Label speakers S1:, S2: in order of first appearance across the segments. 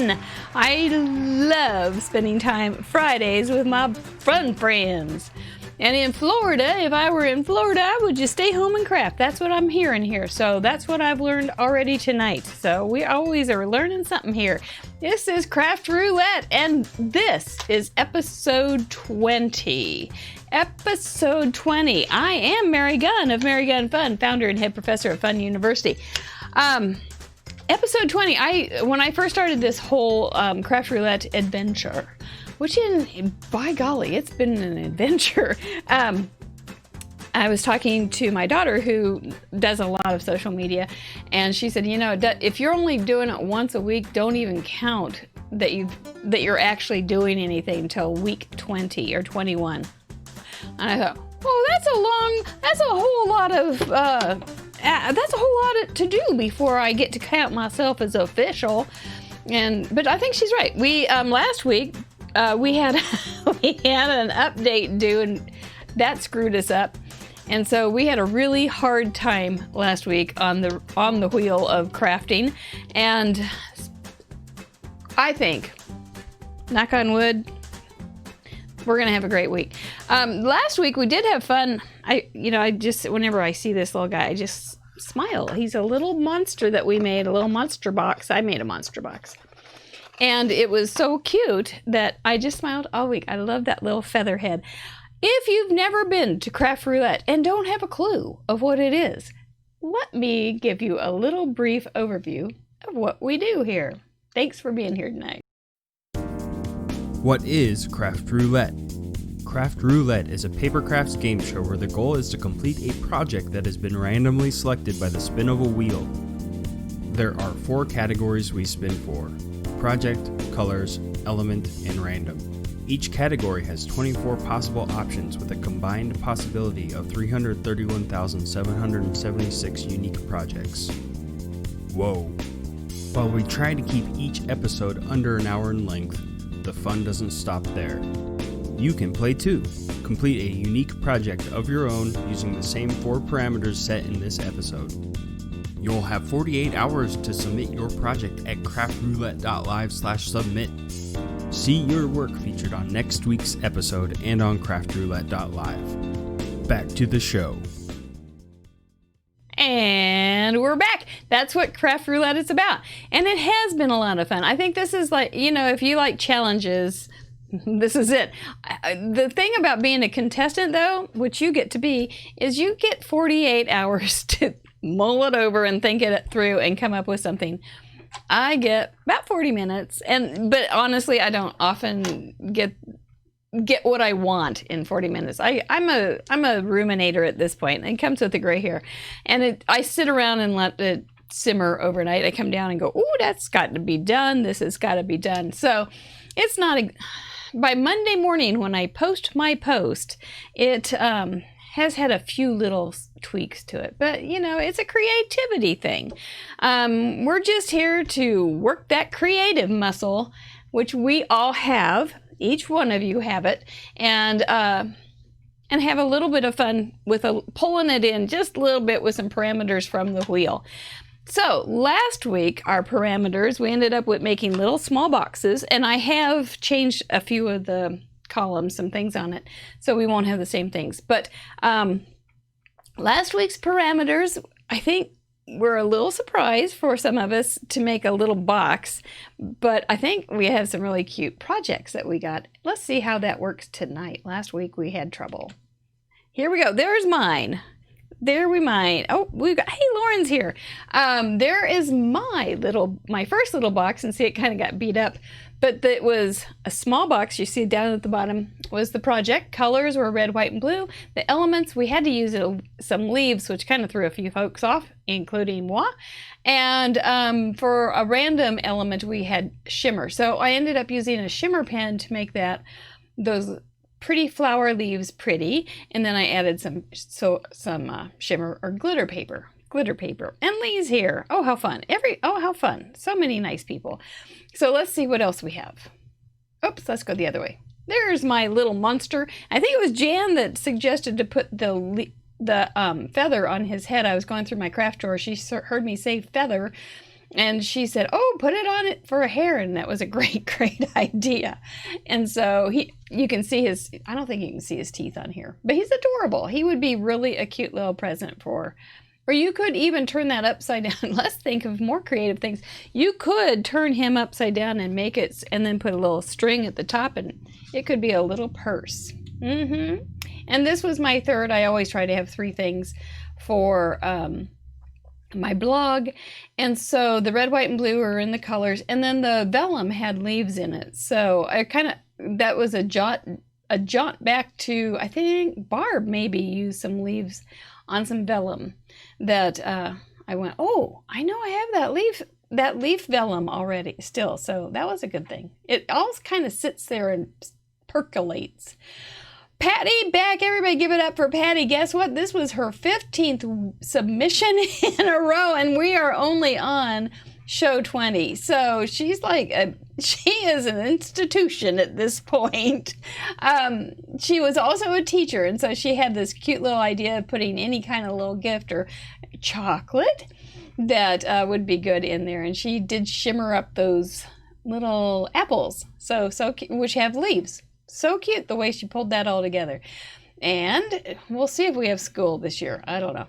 S1: fun. I love spending time Fridays with my fun friends. And in Florida, if I were in Florida, I would just stay home and craft. That's what I'm hearing here. So that's what I've learned already tonight. So we always are learning something here. This is Craft Roulette, and this is episode 20. Episode 20. I am Mary Gunn of Mary Gunn FUNN, founder and head professor of FUNN University. Episode 20, when I first started this whole Craft Roulette adventure, which by golly, it's been an adventure. I was talking to my daughter who does a lot of social media, and she said, if you're only doing it once a week, don't even count that you're actually doing anything until week 20 or 21. And I thought, oh, that's a whole lot to do before I get to count myself as official. But I think she's right. We last week we had an update due, and that screwed us up. And so we had a really hard time last week on the wheel of crafting. And I think, knock on wood, we're gonna have a great week. Last week we did have fun. Whenever I see this little guy, I just smile. He's a little monster that we made, a little monster box. I made a monster box. And it was so cute that I just smiled all week. I love that little feather head. If you've never been to Craft Roulette and don't have a clue of what it is, let me give you a little brief overview of what we do here. Thanks for being here tonight.
S2: What is Craft Roulette? Craft Roulette is a paper crafts game show where the goal is to complete a project that has been randomly selected by the spin of a wheel. There are 4 categories we spin for: project, colors, element, and random. Each category has 24 possible options with a combined possibility of 331,776 unique projects. Whoa. While we try to keep each episode under an hour in length, the fun doesn't stop there. You can play too. Complete a unique project of your own using the same 4 parameters set in this episode. You'll have 48 hours to submit your project at craftroulette.live/submit. See your work featured on next week's episode and on craftroulette.live. Back to the show.
S1: And we're back. That's what Craft Roulette is about. And it has been a lot of fun. I think this is like, if you like challenges, this is it. The thing about being a contestant, though, which you get to be, is you get 48 hours to mull it over and think it through and come up with something. I get about 40 minutes, but honestly, I don't often get what I want in 40 minutes. I'm a ruminator at this point. It comes with the gray hair, and I sit around and let it simmer overnight. I come down and go, "Ooh, that's got to be done. This has got to be done." So it's not by Monday morning when I post my post, it has had a few little tweaks to it, but it's a creativity thing. We're just here to work that creative muscle, which we all have. Each one of you have it, and have a little bit of fun with pulling it in just a little bit with some parameters from the wheel. So last week, our parameters, we ended up with making little small boxes, and I have changed a few of the columns, some things on it, so we won't have the same things. But last week's parameters, I think, were a little surprise for some of us to make a little box, but I think we have some really cute projects that we got. Let's see how that works tonight. Last week we had trouble. Here we go. There's mine. Oh, hey, Lauren's here. There is my first little box, and see, it kind of got beat up, but it was a small box. You see down at the bottom was the project. Colors were red, white, and blue. The elements, we had to use some leaves, which kind of threw a few folks off, including moi. And for a random element, we had shimmer. So I ended up using a shimmer pen to make those pretty flower leaves pretty, and then I added some shimmer or glitter paper. And Lee's here. Oh, how fun. How fun. So many nice people. So let's see what else we have. Oops, let's go the other way. There's my little monster. I think it was Jan that suggested to put the feather on his head. I was going through my craft drawer. She heard me say feather, And she said, oh, put it on it for a hair. And that was a great, great idea. And so you can see I don't think you can see his teeth on here, but he's adorable. He would be really a cute little present for, or you could even turn that upside down. Let's think of more creative things. You could turn him upside down and make it, and then put a little string at the top, and it could be a little purse. And this was my third. I always try to have 3 things for my blog. And so the red, white, and blue are in the colors, and then the vellum had leaves in it. So I that was a jaunt back to, I think Barb maybe used some leaves on some vellum that I went, oh, I know I have that leaf vellum already still. So that was a good thing. It all kind of sits there and percolates. Patty back. Everybody give it up for Patty. Guess what? This was her 15th submission in a row, and we are only on show 20. So she's she is an institution at this point. She was also a teacher, and so she had this cute little idea of putting any kind of little gift or chocolate that would be good in there. And she did shimmer up those little apples, so which have leaves. So cute the way she pulled that all together. And we'll see if we have school this year. I don't know.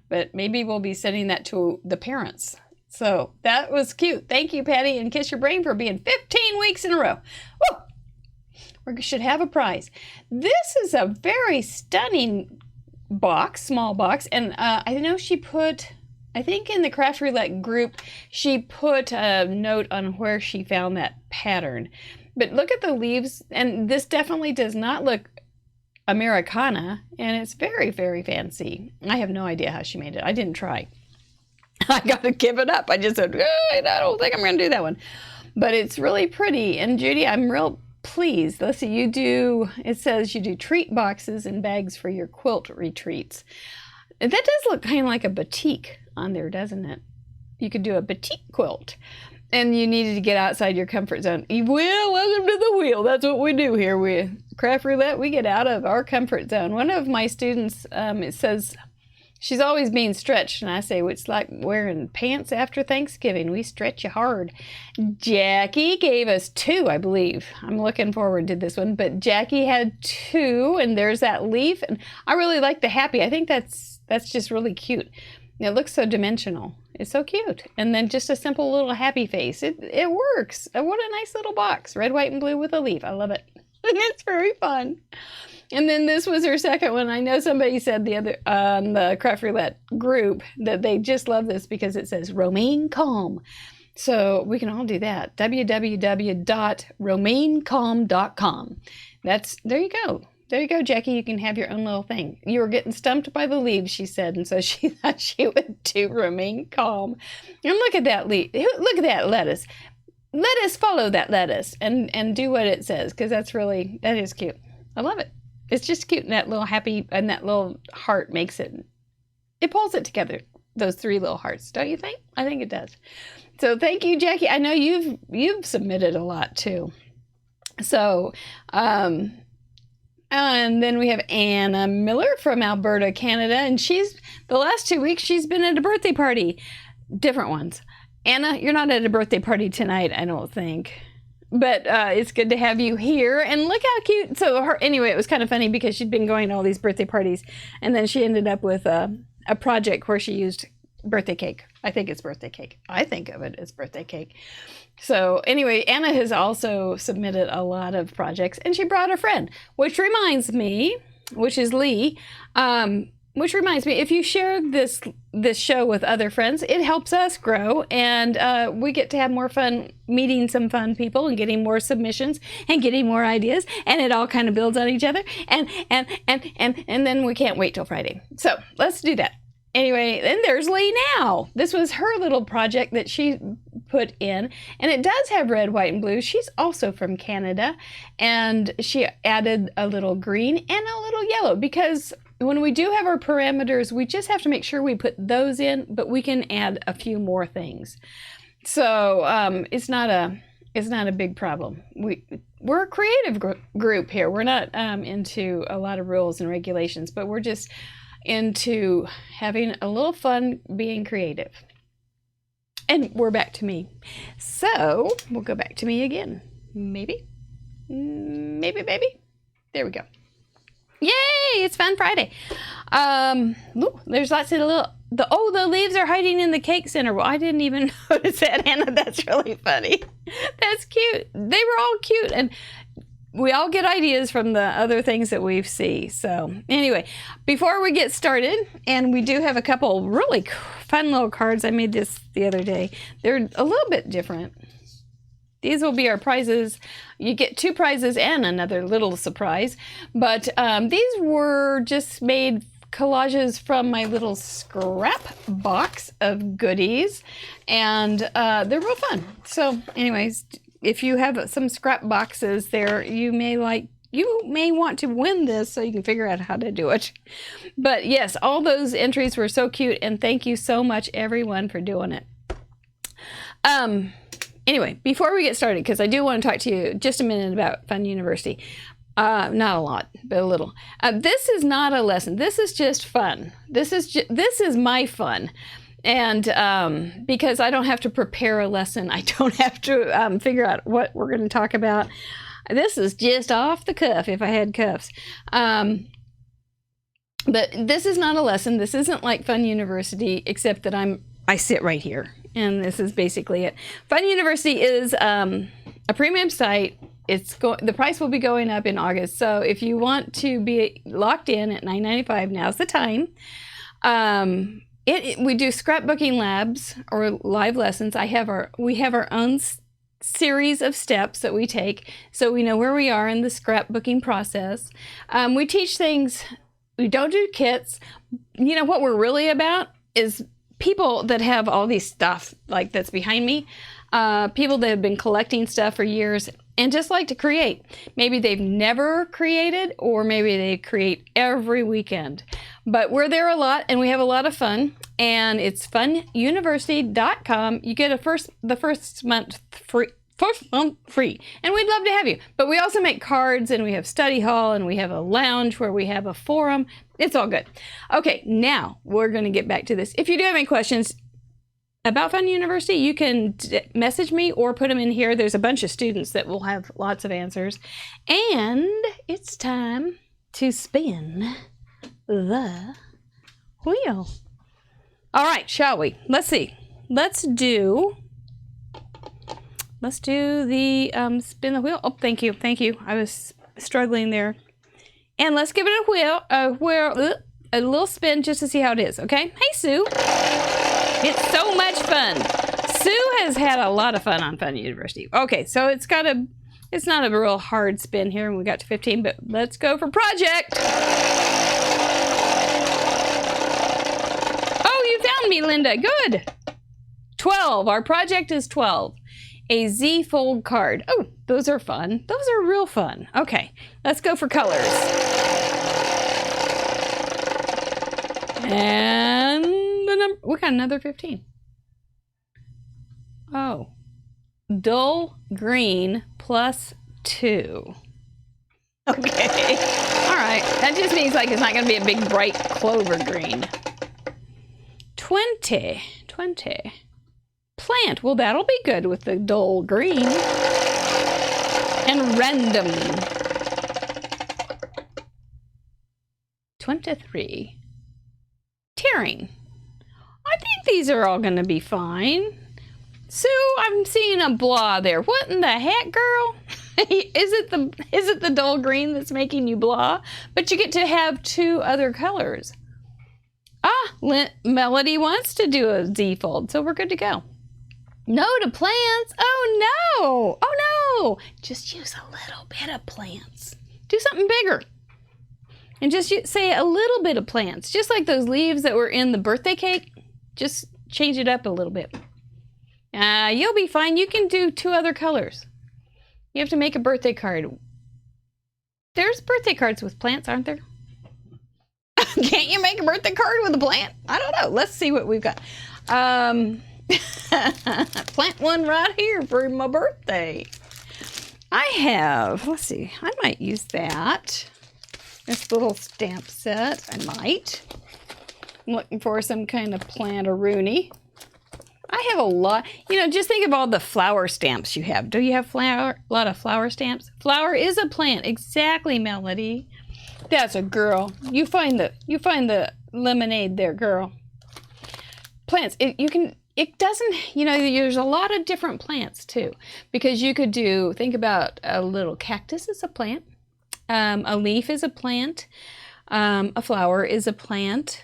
S1: But maybe we'll be sending that to the parents. So that was cute. Thank you, Patty, and Kiss Your Brain for being 15 weeks in a row. Woo! We should have a prize. This is a very stunning box, small box. And I know she put, I think in the Craft Roulette group, she put a note on where she found that pattern. But look at the leaves, and this definitely does not look Americana, and it's very, very fancy. I have no idea how she made it. I didn't try. I got to give it up. I just said, I don't think I'm going to do that one. But it's really pretty. And Judy, I'm real pleased. Let's see, it says you do treat boxes and bags for your quilt retreats. That does look kind of like a batik on there, doesn't it? You could do a batik quilt. And you needed to get outside your comfort zone. Well, welcome to the wheel. That's what we do here. We Craft Roulette, we get out of our comfort zone. One of my students, it says, she's always being stretched. And I say, well, it's like wearing pants after Thanksgiving. We stretch you hard. Jackie gave us 2, I believe. I'm looking forward to this one. But Jackie had 2, and there's that leaf. And I really like the happy. I think that's just really cute. It looks so dimensional. It's so cute. And then just a simple little happy face. It works. What a nice little box. Red, white, and blue with a leaf. I love it. It's very fun. And then this was her second one. I know somebody said the other on the Craft Roulette group that they just love this because it says Romaine Calm. So we can all do that. www.romainecalm.com. There you go. There you go, Jackie. You can have your own little thing. You were getting stumped by the leaves, she said, and so she thought she would do Remain Calm. And look at that leaf. Look at that lettuce. Let us follow that lettuce and do what it says, because that is cute. I love it. It's just cute, and that little happy, and that little heart makes it pulls it together, those 3 little hearts, don't you think? I think it does. So thank you, Jackie. I know you've submitted a lot, too. So, and then we have Anna Miller from Alberta, Canada. And the last 2 weeks, she's been at a birthday party. Different ones. Anna, you're not at a birthday party tonight, I don't think. But it's good to have you here. And look how cute. So anyway, it was kind of funny because she'd been going to all these birthday parties. And then she ended up with a project where she used birthday cake. I think it's birthday cake. I think of it as birthday cake. So anyway, Anna has also submitted a lot of projects, and she brought a friend, which reminds me, which is Lee, if you share this show with other friends, it helps us grow, and we get to have more fun meeting some fun people and getting more submissions and getting more ideas, and it all kind of builds on each other, and then we can't wait till Friday. So let's do that. Anyway, then there's Lee now. This was her little project that she put in, and it does have red, white, and blue. She's also from Canada, and she added a little green and a little yellow, because when we do have our parameters, we just have to make sure we put those in, but we can add a few more things. So it's not a big problem. We're a creative group here. We're not into a lot of rules and regulations, but we're just into having a little fun being creative. And we're back to me. So we'll go back to me again. Maybe. There we go. Yay! It's Fun Friday. Look, there's lots of the leaves are hiding in the cake center. Well, I didn't even notice that, Hannah. That's really funny. That's cute. They were all cute, and we all get ideas from the other things that we see. So anyway, before we get started, and we do have a couple really fun little cards. I made this the other day. They're a little bit different. These will be our prizes. You get 2 prizes and another little surprise. But these were just made collages from my little scrap box of goodies. And they're real fun. So anyways, if you have some scrap boxes there, you may want to win this so you can figure out how to do it. But yes, all those entries were so cute. And thank you so much, everyone, for doing it. Anyway, before we get started, because I do want to talk to you just a minute about Fun University. Not a lot, but a little. This is not a lesson. This is just fun. This is my fun. And because I don't have to prepare a lesson, I don't have to figure out what we're going to talk about. This is just off the cuff, if I had cuffs. But this is not a lesson. This isn't like Fun University, except that I sit right here. And this is basically it. Fun University is a premium site. The price will be going up in August. So if you want to be locked in at $9.95, now's the time. We do scrapbooking labs or live lessons. We have our own series of steps that we take, so we know where we are in the scrapbooking process. We teach things. We don't do kits. You know what we're really about is people that have all these stuff like that's behind me, people that have been collecting stuff for years and just like to create. Maybe they've never created, or maybe they create every weekend. But we're there a lot and we have a lot of fun, and it's fununiversity.com. You get the first month free. And we'd love to have you. But we also make cards, and we have study hall, and we have a lounge where we have a forum. It's all good. Okay, now we're going to get back to this. If you do have any questions about Fun University, you can message me or put them in here. There's a bunch of students that will have lots of answers. And it's time to spin the wheel. All right, shall we? Let's see. Let's do the spin the wheel. Oh, thank you. I was struggling there. And let's give it a little spin just to see how it is, okay? Hey, Sue. It's so much fun. Sue has had a lot of fun on Fun University. Okay, so it's not a real hard spin here, and we got to 15, but let's go for project. Oh, you found me, Linda. Good. 12. Our project is 12. A Z-fold card. Oh, those are fun. Those are real fun. Okay, let's go for colors. And the number, we got another 15. Oh, dull green plus 2. Okay, all right. That just means like it's not going to be a big bright clover green. 20. Plant. Well, that'll be good with the dull green. And random. 23. Tearing. I think these are all going to be fine. Sue, I'm seeing a blah there. What in the heck, girl? Is it the dull green that's making you blah? But you get to have 2 other colors. Melody wants to do a Z-fold, so we're good to go. No to plants. Oh no. Just use a little bit of plants. Do something bigger. And just say a little bit of plants. Just like those leaves that were in the birthday cake. Just change it up a little bit. You'll be fine. You can do 2 other colors. You have to make a birthday card. There's birthday cards with plants, aren't there? Can't you make a birthday card with a plant? I don't know. Let's see what we've got. Plant one right here for my birthday. I have, let's see, I might use that. This little stamp set, I might. I'm looking for some kind of plant-a-rooney. I have a lot, just think of all the flower stamps you have. Do you have a lot of flower stamps? Flower is a plant. Exactly, Melody. That's a girl. You find the lemonade there, girl. Plants. It doesn't, there's a lot of different plants too, because you could think about a little cactus is a plant. A leaf is a plant. A flower is a plant.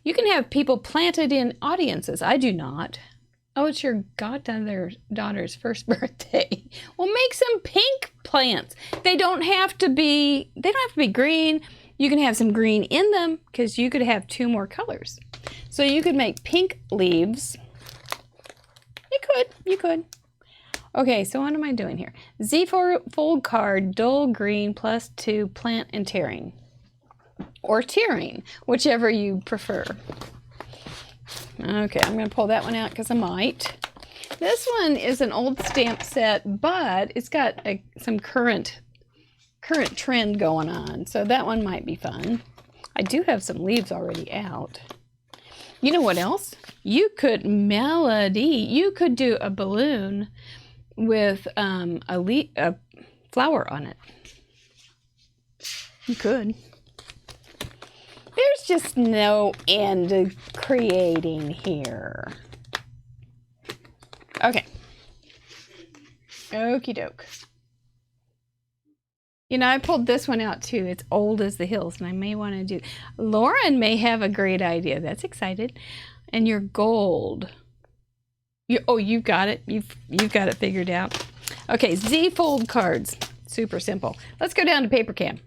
S1: You can have people planted in audiences. I do not. Oh, it's your daughter's first birthday. Well, make some pink plants. They don't have to be green. You can have some green in them because you could have 2 more colors. So you could make pink leaves. You could. Okay, so what am I doing here? Z-fold card, dull green +2, plant and tearing. Or tearing, whichever you prefer. Okay, I'm going to pull that one out because I might. This one is an old stamp set, but it's got some current trend going on, so that one might be fun. I do have some leaves already out. You know what else? Melody, you could do a balloon with a flower on it. You could. There's just no end to creating here. Okay. Okie doke. I pulled this one out too. It's old as the hills, and I may want to do. Lauren may have a great idea. That's excited. And your gold. You've got it. You've got it figured out. Okay, Z-fold cards. Super simple. Let's go down to paper cam.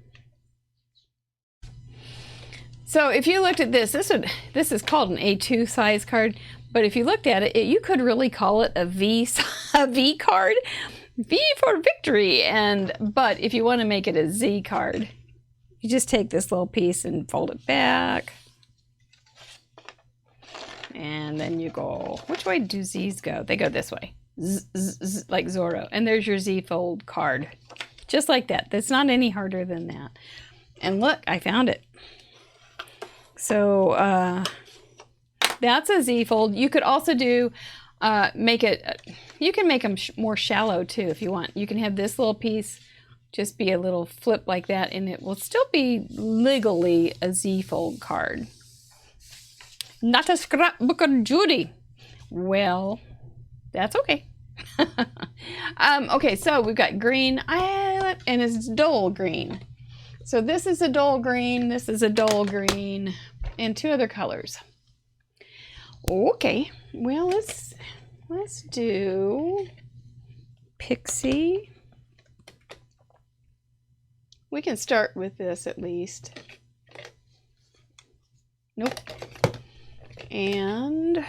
S1: So if you looked at this is called an A2 size card, but if you looked at it, you could really call it a V card. V for victory. But if you want to make it a Z card, you just take this little piece and fold it back. And then you go, which way do Z's go? They go this way, like Zorro. And there's your Z fold card. Just like that. That's not any harder than that. And look, I found it. So that's a Z fold. You could also do, you can make them more shallow too if you want. You can have this little piece just be a little flip like that, and it will still be legally a Z fold card. Not a scrapbook of Judy. Well, that's okay. Okay, so we've got green, and it's dull green. So this is a dull green, this is a dull green, and 2 other colors. Okay, well, let's do Pixie. We can start with this at least. Nope. And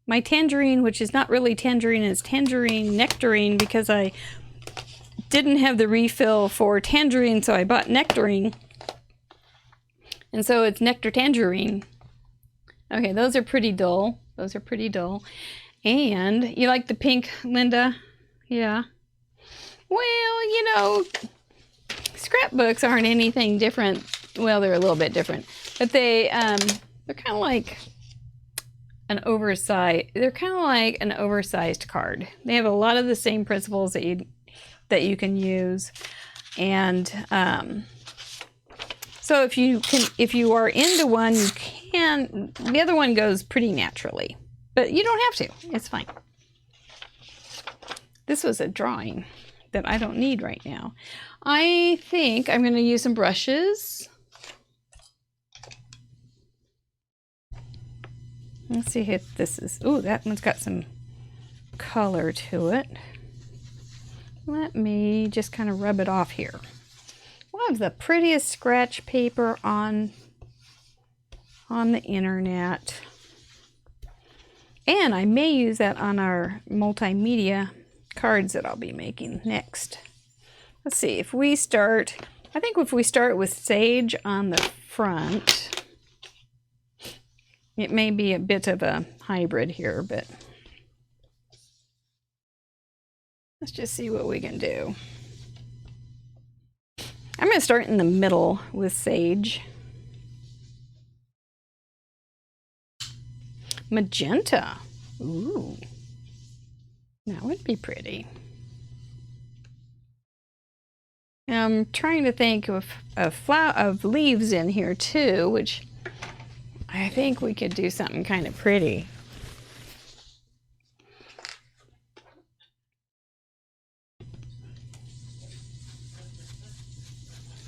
S1: my tangerine, which is not really tangerine, it's tangerine nectarine because I didn't have the refill for tangerine, so I bought nectarine. And so it's nectar tangerine. Okay, those are pretty dull. Those are pretty dull. And you like the pink, Linda? Yeah. Well, scrapbooks aren't anything different. Well, they're a little bit different, but they're kind of like an oversized. They're kind of like an oversized card. They have a lot of the same principles that you can use, and so if you are into one, you can. The other one goes pretty naturally, but you don't have to. It's fine. This was a drawing that I don't need right now. I think I'm going to use some brushes. Let's see if this is, ooh, that one's got some color to it. Let me just kind of rub it off here. We'll have the prettiest scratch paper on the internet. And I may use that on our multimedia cards that I'll be making next. Let's see, if we start with sage on the front, it may be a bit of a hybrid here, but let's just see what we can do. I'm going to start in the middle with sage. Magenta. Ooh. That would be pretty. I'm trying to think of leaves in here too, which I think we could do something kind of pretty.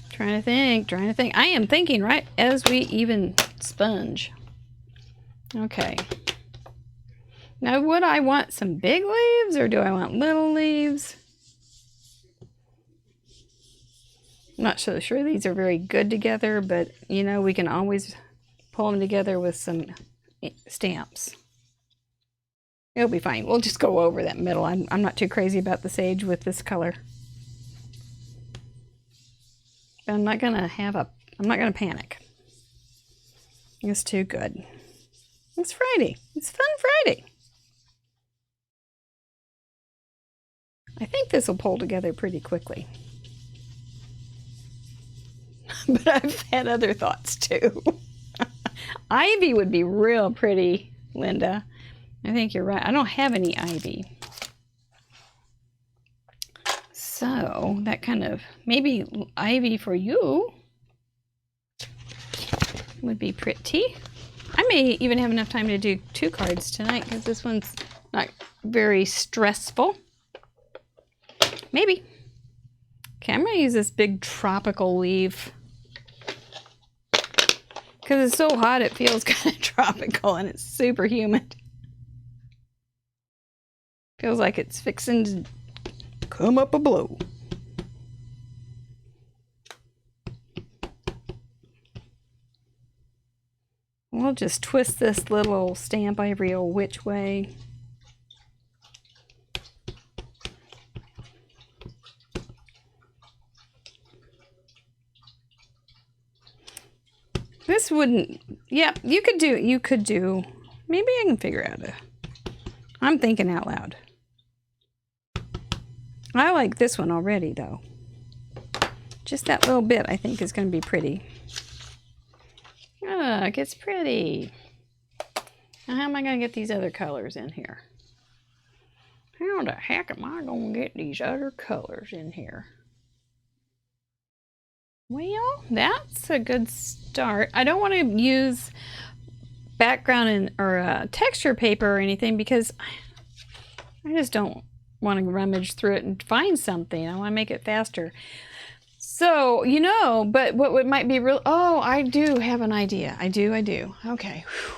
S1: Trying to think. I am thinking right as we even sponge. Okay. Now, would I want some big leaves or do I want little leaves? I'm not so sure these are very good together, but you know, we can always pull them together with some stamps. It'll be fine. We'll just go over that middle. I'm not too crazy about the sage with this color. But I'm not gonna panic. It's too good. It's Friday. It's Fun Friday. I think this will pull together pretty quickly. But I've had other thoughts too. Ivy would be real pretty, Linda. I think you're right. I don't have any ivy. So that kind of, maybe ivy for you would be pretty. I may even have enough time to do 2 cards tonight because this one's not very stressful. Maybe. Okay, I'm going to use this big tropical leaf. Because it's so hot, it feels kind of tropical and it's super humid. Feels like it's fixing to come up a blow. We'll just twist this little stamp every old which way. This wouldn't, yeah, you could do, maybe I can figure out I'm thinking out loud. I like this one already though. Just that little bit I think is going to be pretty. Oh, it gets pretty. Now how am I going to get these other colors in here? How the heck am I going to get these other colors in here? Well, that's a good start. I don't want to use background or texture paper or anything because I just don't want to rummage through it and find something. I want to make it faster. So, you know, but what might be real, oh, I do have an idea. I do. Okay. Whew.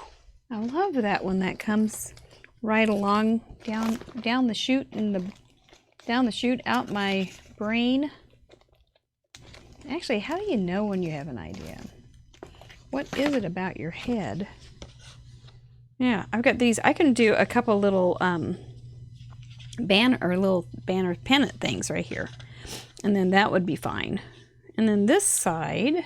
S1: I love that one that comes right along down the chute down the chute out my brain. Actually, how do you know when you have an idea? What is it about your head? Yeah, I've got these. I can do a couple little little banner pennant things right here. And then that would be fine. And then this side,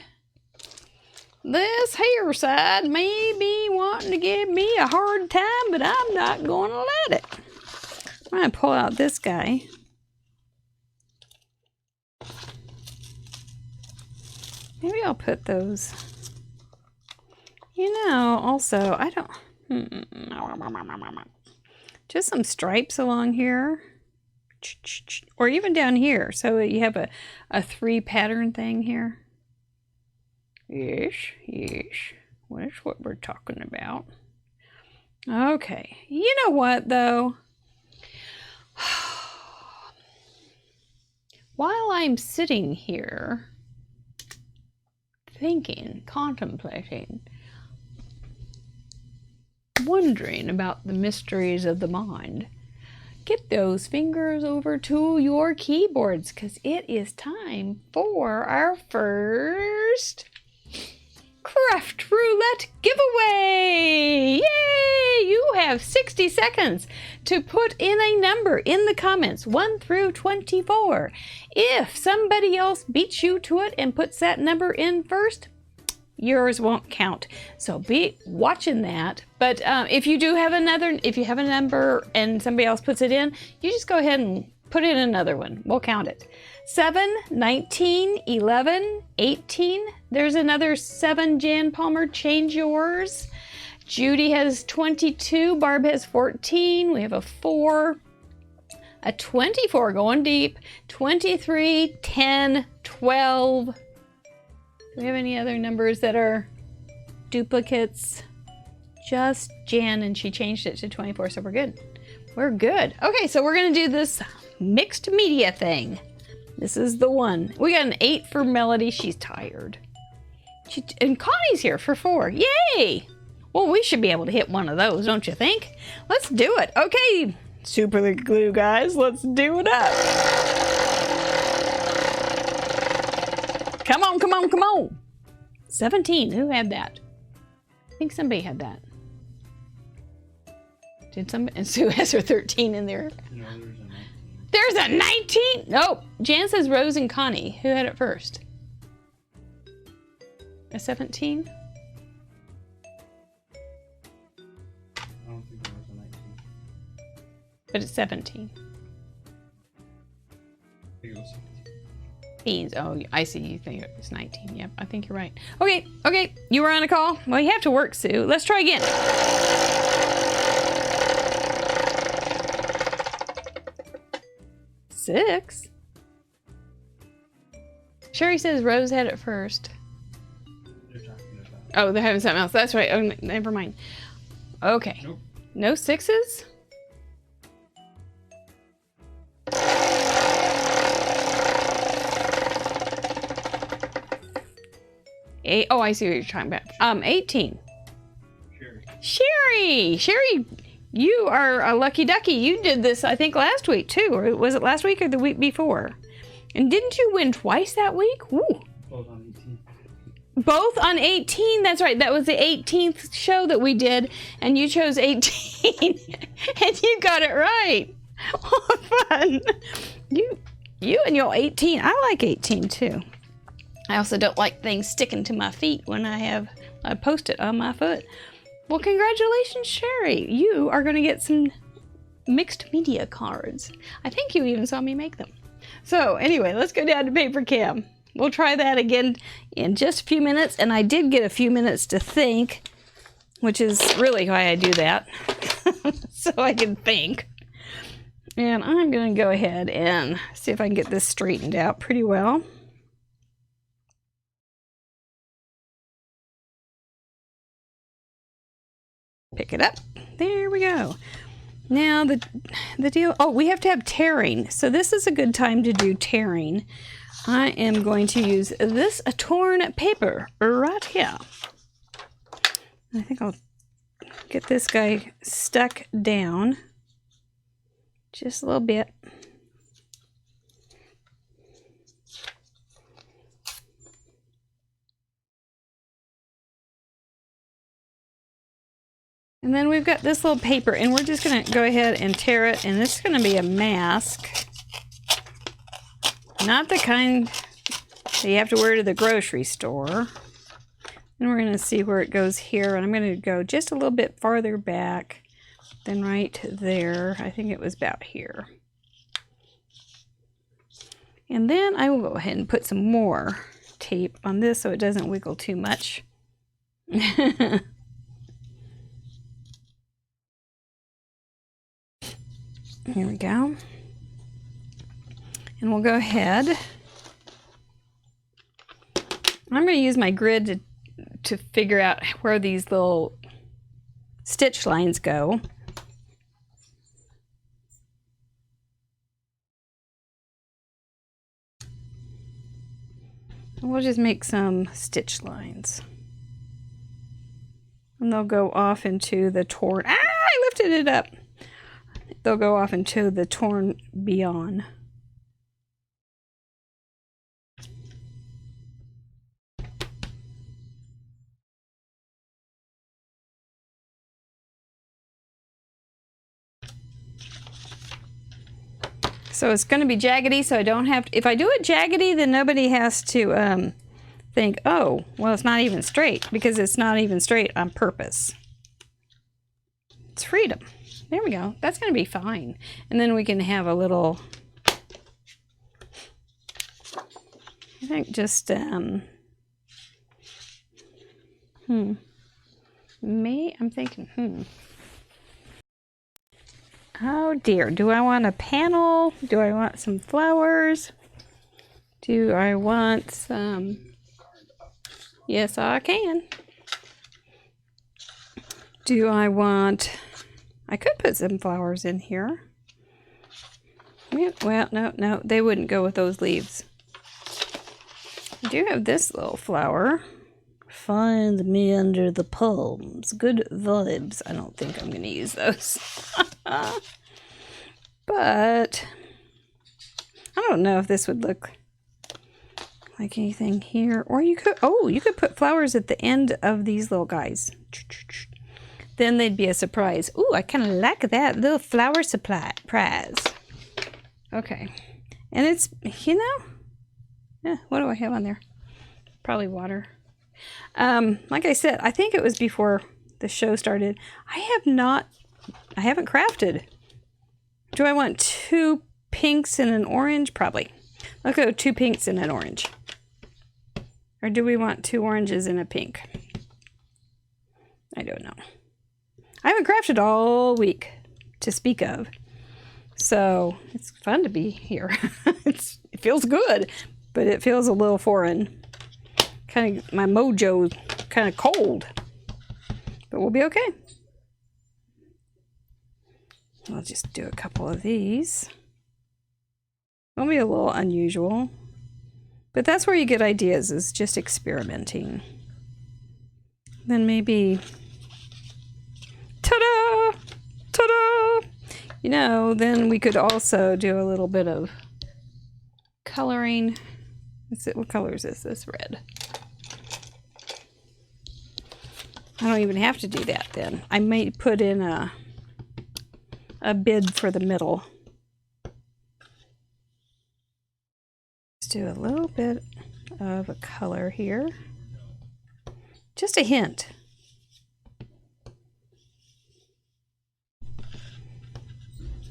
S1: this here side may be wanting to give me a hard time, but I'm not going to let it. I'm going to pull out this guy. Maybe I'll put those, you know, also, I don't, just some stripes along here, or even down here, so you have a 3 pattern thing here. Yes, that's what we're talking about. Okay, you know what, though? While I'm sitting here, thinking, contemplating, wondering about the mysteries of the mind, get those fingers over to your keyboards because it is time for our first Craft Roulette giveaway! Yay! You have 60 seconds to put in a number in the comments, 1 through 24. If somebody else beats you to it and puts that number in first, yours won't count. So be watching that. But if you have a number and somebody else puts it in, you just go ahead and put in another one. We'll count it. 7, 19, 11, 18. There's another 7, Jan Palmer. Change yours. Judy has 22. Barb has 14. We have a 4. A 24 going deep. 23, 10, 12. Do we have any other numbers that are duplicates? Just Jan, and she changed it to 24, so we're good. We're good. Okay, so we're gonna do this mixed media thing. This is the one. We got an 8 for Melody. She's tired. And Connie's here for 4. Yay! Well, we should be able to hit one of those, don't you think? Let's do it. Okay, super glue guys, let's do it up. Come on, come on, come on. 17, who had that? I think somebody had that. Did somebody? And Sue has her 13 in there.
S2: No, there's a 19.
S1: There's a 19? Nope. Jan says Rose and Connie. Who had it first? A 17?
S2: I don't think there was a 19.
S1: But it's 17.
S2: I think it was 17.
S1: Teens. Oh, I see. You think it's 19. Yep, I think you're right. Okay, okay. You were on a call? Well, you have to work, Sue. Let's try again. Six. Sherry says Rose had it first.
S2: They're talking about.
S1: Oh, they're having something else. That's right. Oh, never mind. Okay.
S2: Nope.
S1: No 6s? Oh, I see what you're talking about. 18. Sherry, you are a lucky ducky. You did this, I think, last week too, or was it last week or the week before? And didn't you win twice that week? Ooh.
S2: Both on 18.
S1: Both on 18. That's right. That was the 18th show that we did, and you chose 18, and you got it right. Oh, fun! You and your 18. I like 18 too. I also don't like things sticking to my feet when I post it on my foot. Well, congratulations, Sherry. You are going to get some mixed media cards. I think you even saw me make them. So anyway, let's go down to paper cam. We'll try that again in just a few minutes. And I did get a few minutes to think, which is really why I do that. So I can think. And I'm going to go ahead and see if I can get this straightened out pretty well. Pick it up. There we go. Now the deal, oh, we have to have tearing. So this is a good time to do tearing. I am going to use this torn paper right here. I think I'll get this guy stuck down just a little bit. And then we've got this little paper, and we're just going to go ahead and tear it, and this is going to be a mask. Not the kind that you have to wear to the grocery store. And we're going to see where it goes here, and I'm going to go just a little bit farther back than right there. I think it was about here. And then I will go ahead and put some more tape on this so it doesn't wiggle too much. Here we go. And we'll go ahead. I'm going to use my grid to figure out where these little stitch lines go. And we'll just make some stitch lines. And they'll go off into the torn. Ah, I lifted it up. They'll go off into the torn beyond. So it's going to be jaggedy, so I don't have to, if I do it jaggedy, then nobody has to think, oh, well, it's not even straight, because it's not even straight on purpose. It's freedom. There we go. That's going to be fine. And then we can have a little, I think just, I'm thinking, Oh dear, do I want a panel? Do I want some flowers? Do I want some? Yes, I can. Do I want? I could put some flowers in here. Yeah, well, no, they wouldn't go with those leaves. I do have this little flower. Find me under the palms. Good vibes. I don't think I'm going to use those. But I don't know if this would look like anything here. Or you could, you could put flowers at the end of these little guys. Then they'd be a surprise. Ooh, I kind of like that little flower surprise. Okay. And it's, what do I have on there? Probably water. Like I said, I think it was before the show started. I haven't crafted. Do I want 2 pinks and an orange? Probably. Let's go 2 pinks and an orange. Or do we want 2 oranges and a pink? I don't know. I haven't crafted all week to speak of. So it's fun to be here. It feels good, but it feels a little foreign. Kind of, my mojo's kind of cold, but we'll be okay. I'll just do a couple of these. It'll be a little unusual, but that's where you get ideas, is just experimenting. Then maybe, ta-da, ta-da! Then we could also do a little bit of coloring. What color is this? This red. I don't even have to do that then. I might put in a bid for the middle. Let's do a little bit of a color here. Just a hint.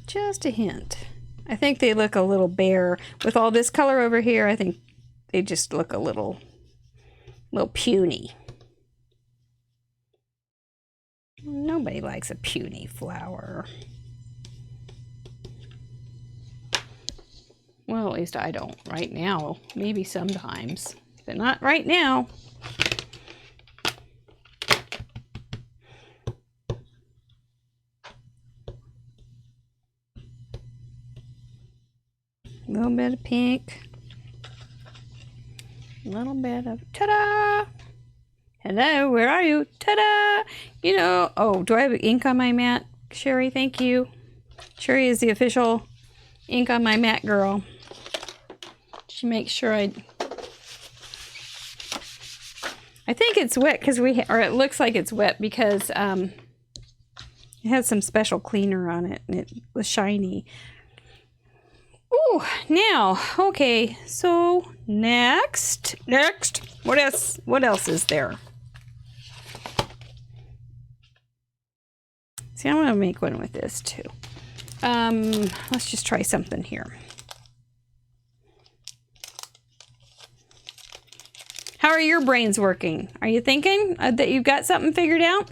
S1: Just a hint. I think they look a little bare. With all this color over here, I think they just look a little puny. Nobody likes a puny flower. Well, at least I don't right now. Maybe sometimes, but not right now. A little bit of pink. A little bit of, ta-da! Hello, where are you? Ta-da! Oh, do I have ink on my mat? Sherry, thank you. Sherry is the official ink on my mat girl. She makes sure I think it's wet because or it looks like it's wet because it has some special cleaner on it and it was shiny. Oh, now, okay, so next, what else is there? See, I want to make one with this too. Let's just try something here. How are your brains working? Are you thinking that you've got something figured out?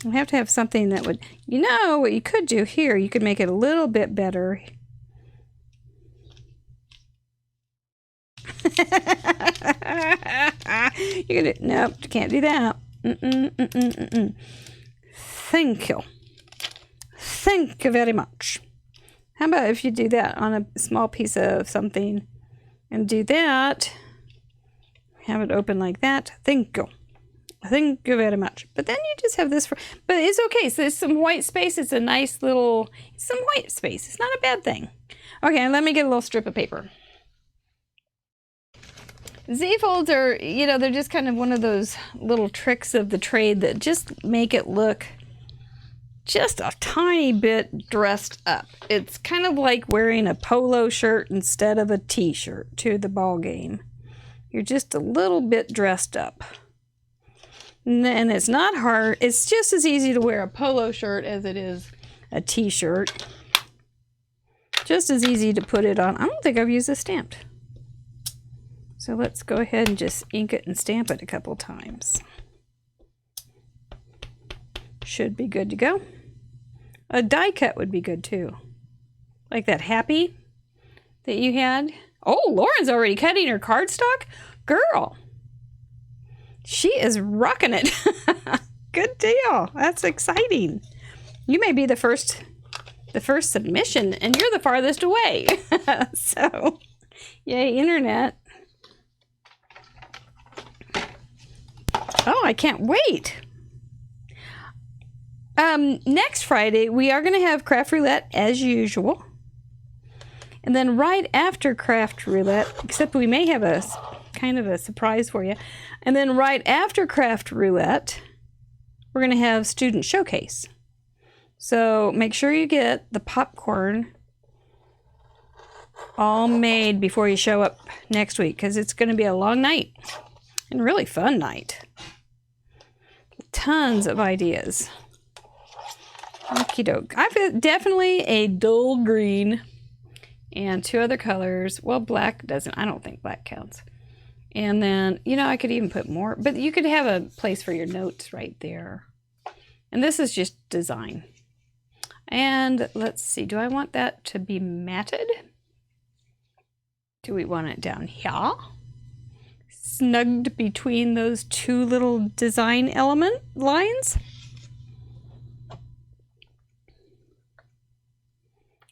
S1: I have to have something that would, what you could do here, you could make it a little bit better. Nope, can't do that. Thank you. Thank you very much. How about if you do that on a small piece of something and do that, have it open like that. Thank you. Thank you very much. But then you just have this but it's okay. So there's some white space. It's a nice little, some white space. It's not a bad thing. Okay, let me get a little strip of paper. Z-folds are, they're just kind of one of those little tricks of the trade that just make it look just a tiny bit dressed up. It's kind of like wearing a polo shirt instead of a t-shirt to the ball game. You're just a little bit dressed up. And it's not hard. It's just as easy to wear a polo shirt as it is a t-shirt. Just as easy to put it on. I don't think I've used this stamped. So let's go ahead and just ink it and stamp it a couple times. Should be good to go. A die cut would be good too. Like that happy that you had. Oh, Lauren's already cutting her cardstock? Girl, she is rocking it. Good deal. That's exciting. You may be the first submission, and you're the farthest away. So, yay, internet. Oh, I can't wait. Next Friday, we are going to have Craft Roulette as usual. And then right after Craft Roulette, except we may have a kind of a surprise for you. And then right after Craft Roulette, we're going to have Student Showcase. So make sure you get the popcorn all made before you show up next week, because it's going to be a long night and really fun night. Tons of ideas. Okie doke. I've definitely a dull green and 2 other colors. Well, black doesn't, I don't think black counts. And then, you know, I could even put more, but you could have a place for your notes right there. And this is just design. And let's see, do I want that to be matted? Do we want it down here? Snugged between those 2 little design element lines?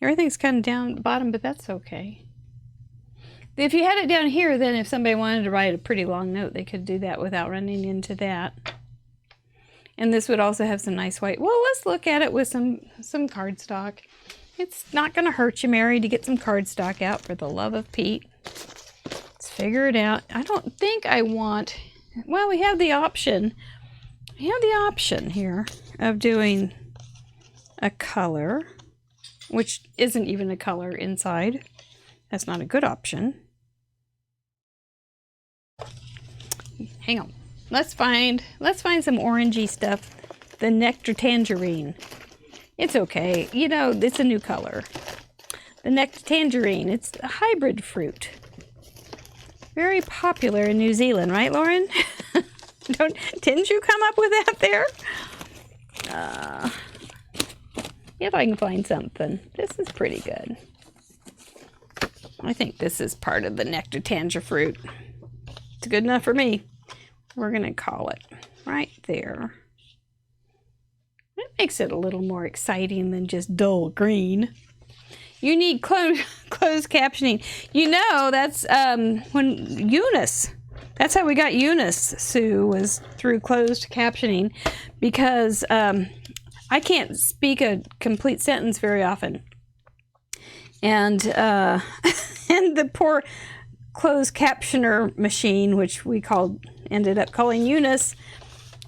S1: Everything's kind of down at the bottom, but that's okay. If you had it down here, then if somebody wanted to write a pretty long note, they could do that without running into that. And this would also have some nice white. Well, let's look at it with some cardstock. It's not going to hurt you, Mary, to get some cardstock out, for the love of Pete. Let's figure it out. I don't think I want... Well, we have the option. We have the option here of doing a color, which isn't even a color inside. That's not a good option. Hang on. Let's find some orangey stuff. The Nectar Tangerine. It's okay. You know, it's a new color. The Nectar Tangerine. It's a hybrid fruit. Very popular in New Zealand, right, Lauren? Didn't you come up with that there? If I can find something. This is pretty good. I think this is part of the Nectar Tangerine fruit. It's good enough for me. We're going to call it right there. It makes it a little more exciting than just dull green. You need closed captioning. You know, that's when Eunice, that's how we got Eunice, Sue, was through closed captioning, because I can't speak a complete sentence very often. And and the poor closed captioner machine, which we ended up calling Eunice,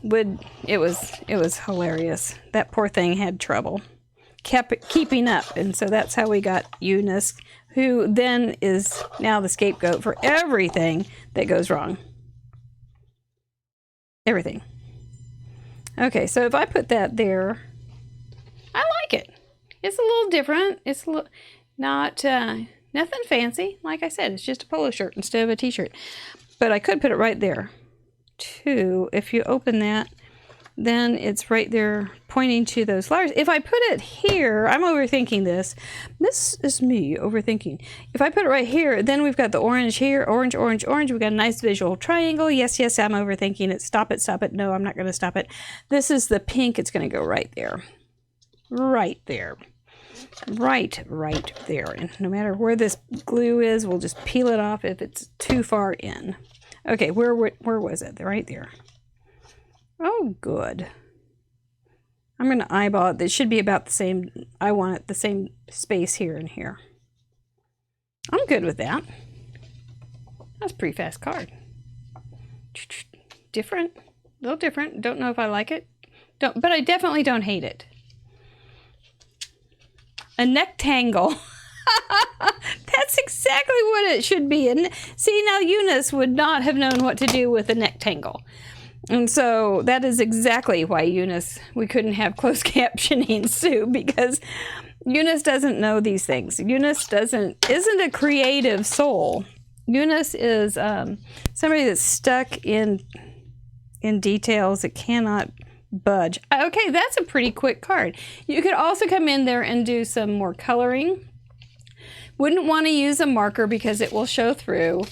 S1: it was hilarious. That poor thing had trouble keeping up, and so that's how we got Eunice, who then is now the scapegoat for everything that goes wrong. Everything. Okay, so if I put that there, I like it. It's a little different. It's a little not nothing fancy. Like I said, it's just a polo shirt instead of a t-shirt. But I could put it right there too. If you open that, then it's right there pointing to those flowers. If I put it here, I'm overthinking this. This is me overthinking. If I put it right here, then we've got the orange here, orange, orange, orange. We've got a nice visual triangle. Yes, yes, I'm overthinking it. Stop it, stop it. No, I'm not going to stop it. This is the pink. It's going to go right there. Right there. Right there. And no matter where this glue is, we'll just peel it off if it's too far in. Okay, where was it? Right there. Oh, good. I'm going to eyeball it. It should be about the same. I want it the same space here and here. I'm good with that. That's a pretty fast card. Different. A little different. Don't know if I like it. But I definitely don't hate it. A nectangle. That's exactly what it should be. And see, now Eunice would not have known what to do with a nectangle. And so that is exactly why Eunice, we couldn't have closed captioning, Sue, because Eunice doesn't know these things. Eunice isn't a creative soul. Eunice is somebody that's stuck in details that cannot budge. Okay, that's a pretty quick card. You could also come in there and do some more coloring. Wouldn't want to use a marker because it will show through.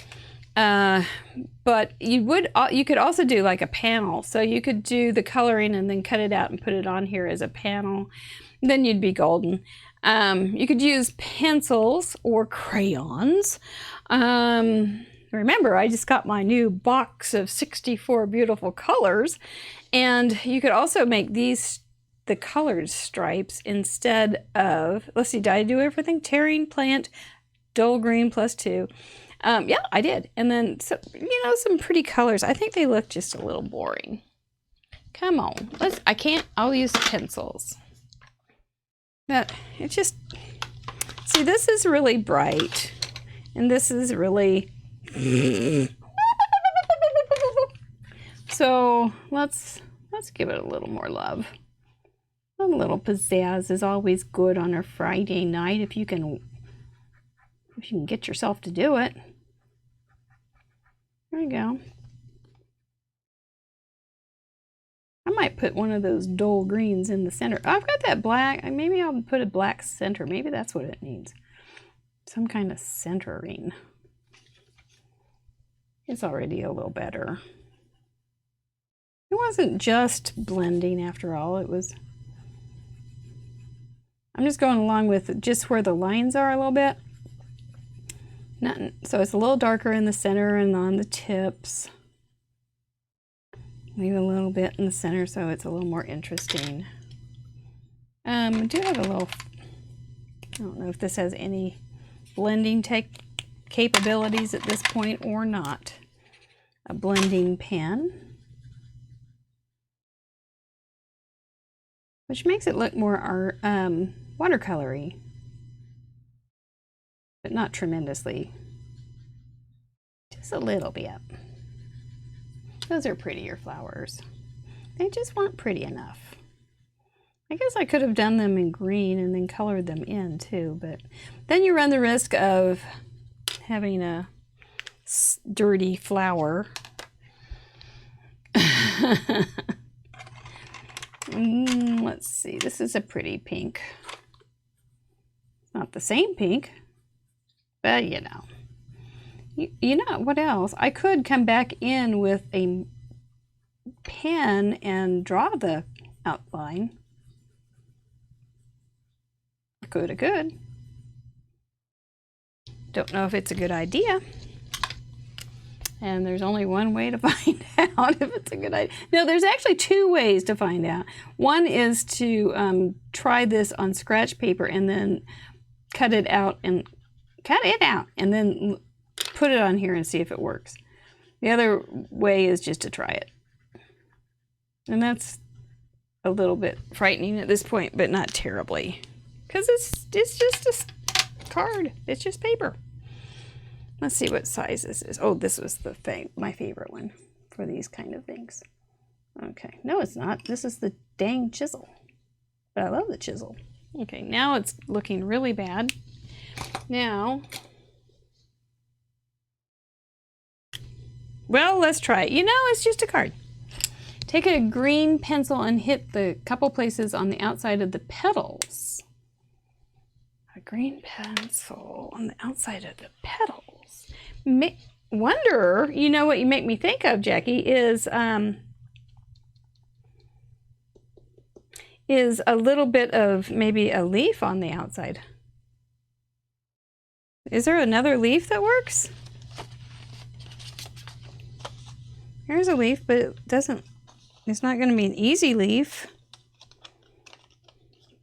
S1: But you could also do like a panel. So you could do the coloring and then cut it out and put it on here as a panel. Then you'd be golden. You could use pencils or crayons. Remember, I just got my new box of 64 beautiful colors. And you could also make these the colored stripes instead of, let's see, did I do everything? Tearing, plant, dull green +2. Yeah, I did. And then, so, some pretty colors. I think they look just a little boring. Come on. I'll use pencils. It just, see, this is really bright. And this is really, so let's give it a little more love. A little pizzazz is always good on a Friday night if you can get yourself to do it. There you go. I might put one of those dull greens in the center. I've got that black. Maybe I'll put a black center. Maybe that's what it needs. Some kind of centering. It's already a little better. It wasn't just blending after all. It was... I'm just going along with just where the lines are a little bit. So it's a little darker in the center and on the tips. Leave a little bit in the center so it's a little more interesting. I do have a little, I don't know if this has any blending capabilities at this point or not. A blending pen, which makes it look more watercolory, but not tremendously. Just a little bit. Those are prettier flowers. They just weren't pretty enough. I guess I could have done them in green and then colored them in too, but then you run the risk of having a dirty flower. Let's see, this is a pretty pink. It's not the same pink, but you know. You know what else? I could come back in with a pen and draw the outline. I could. Don't know if it's a good idea. And there's only one way to find out if it's a good idea. No, there's actually two ways to find out. One is to try this on scratch paper and then cut it out and then put it on here and see if it works. The other way is just to try it. And that's a little bit frightening at this point, but not terribly. Because it's just a card. It's just paper. Let's see what size this is. Oh, this was my favorite one for these kind of things. Okay, no it's not. This is the dang chisel. But I love the chisel. Okay, now it's looking really bad. Now, well, let's try it. You know, it's just a card. Take a green pencil and hit the couple places on the outside of the petals. A green pencil on the outside of the petals. Wonder, you know what you make me think of, Jackie, is a little bit of maybe a leaf on the outside. Is there another leaf that works? Here's a leaf, but it's not going to be an easy leaf.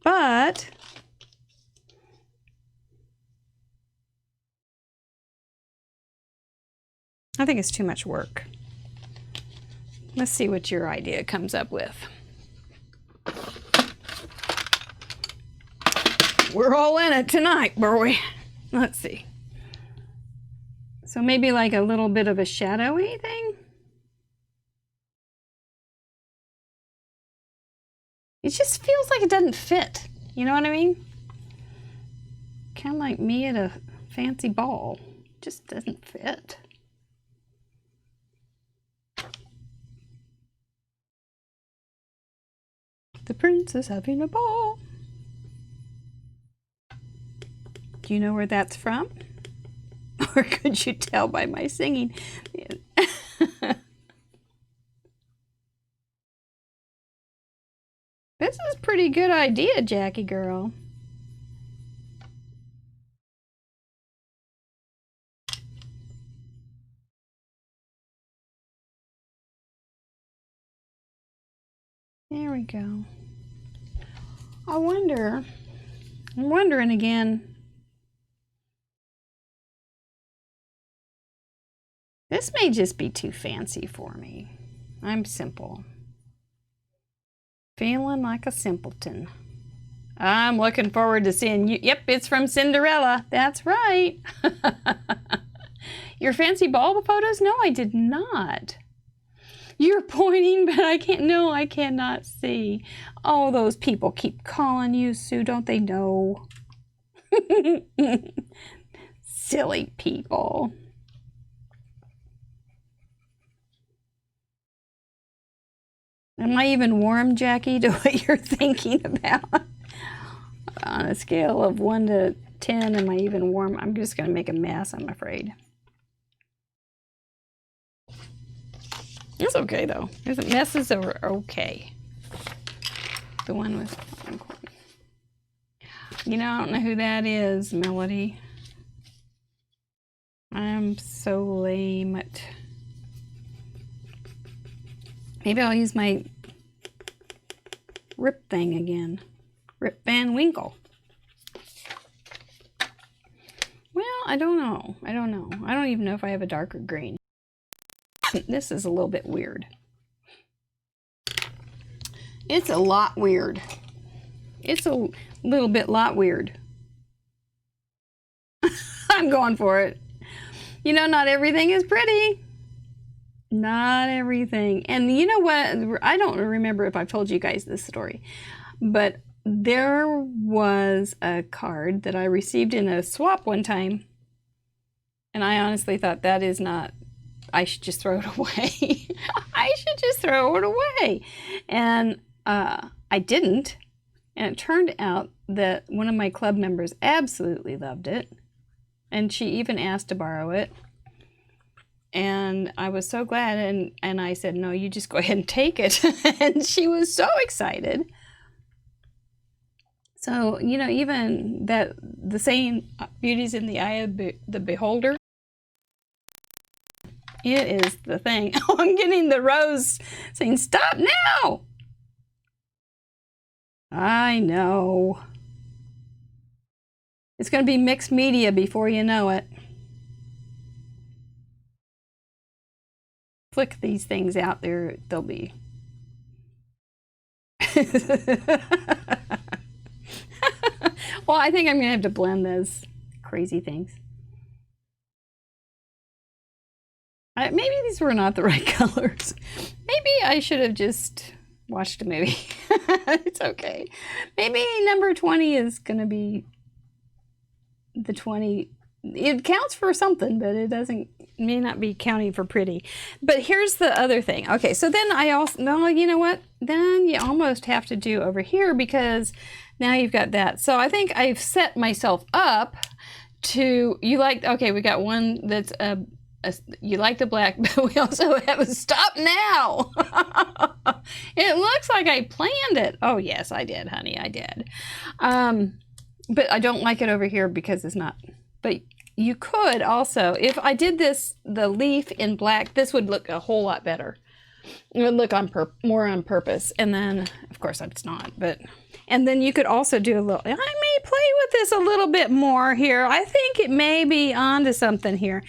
S1: But I think it's too much work. Let's see what your idea comes up with. We're all in it tonight, boy. Let's see. So maybe like a little bit of a shadowy thing? It just feels like it doesn't fit. You know what I mean? Kind of like me at a fancy ball. just doesn't fit. The prince is having a ball. Do you know where that's from? Or could you tell by my singing? This is a pretty good idea, Jackie girl. There we go. I'm wondering again. This may just be too fancy for me. I'm simple. Feeling like a simpleton. I'm looking forward to seeing you. Yep, it's from Cinderella. That's right. Your fancy ball photos? No, I did not. You're pointing, but I can't. No, I cannot see. Oh, those people keep calling you, Sue. Don't they know? Silly people. Am I even warm, Jackie, to what you're thinking about? On a scale of 1 to 10, am I even warm? I'm just going to make a mess, I'm afraid. It's okay, though. Messes are okay. The one with... You know, I don't know who that is, Melody. I'm so lame. Maybe I'll use my Rip thing again. Rip Van Winkle. Well, I don't know. I don't even know if I have a darker green. This is a little bit weird. It's a lot weird. It's a little bit lot weird. I'm going for it. You know, not everything is pretty. Not everything. And you know what? I don't remember if I've told you guys this story, but there was a card that I received in a swap one time, and I honestly thought that is not... I should just throw it away. I should just throw it away. And I didn't. And it turned out that one of my club members absolutely loved it. And she even asked to borrow it. And I was so glad. And I said, no, you just go ahead and take it. And she was so excited. So, you know, even that the saying, beauty's in the eye of the beholder. It is the thing. Oh, I'm getting the rose saying, stop now. I know. It's going to be mixed media before you know it. Flick these things out there. They'll be. Well, I think I'm going to have to blend those crazy things. Maybe these were not the right colors. Maybe I should have just watched a movie. It's okay. Maybe number 20 is going to be the 20. It counts for something, but it may not be counting for pretty. But here's the other thing. Okay, so then I also, no, you know what? Then you almost have to do over here because now you've got that. So I think I've set myself up to, okay, we got one that's you like the black, but we also have a stop now. It looks like I planned it. Oh, yes, I did, honey, I did. But I don't like it over here because it's not. But you could also, if I did this, the leaf in black, this would look a whole lot better. It would look more on purpose. And then, of course, it's not, but... And then you could also do a little, I may play with this a little bit more here. I think it may be onto something here.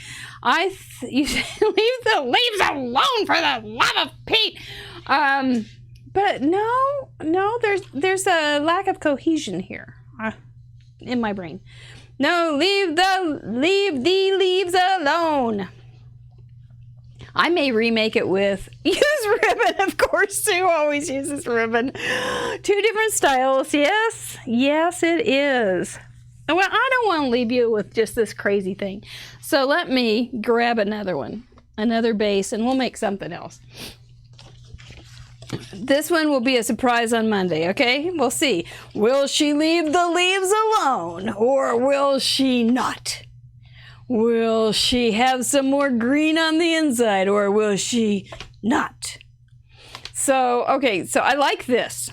S1: You leave the leaves alone for the love of Pete. But no, there's a lack of cohesion here in my brain. No, leave the leaves alone. I may remake it with use ribbon. Of course, Sue always uses ribbon. 2 different styles. Yes, it is. Well, I don't want to leave you with just this crazy thing. So let me grab another one, another base, and we'll make something else. This one will be a surprise on Monday, okay? We'll see. Will she leave the leaves alone, or will she not? Will she have some more green on the inside, or will she not? So, okay, so I like this.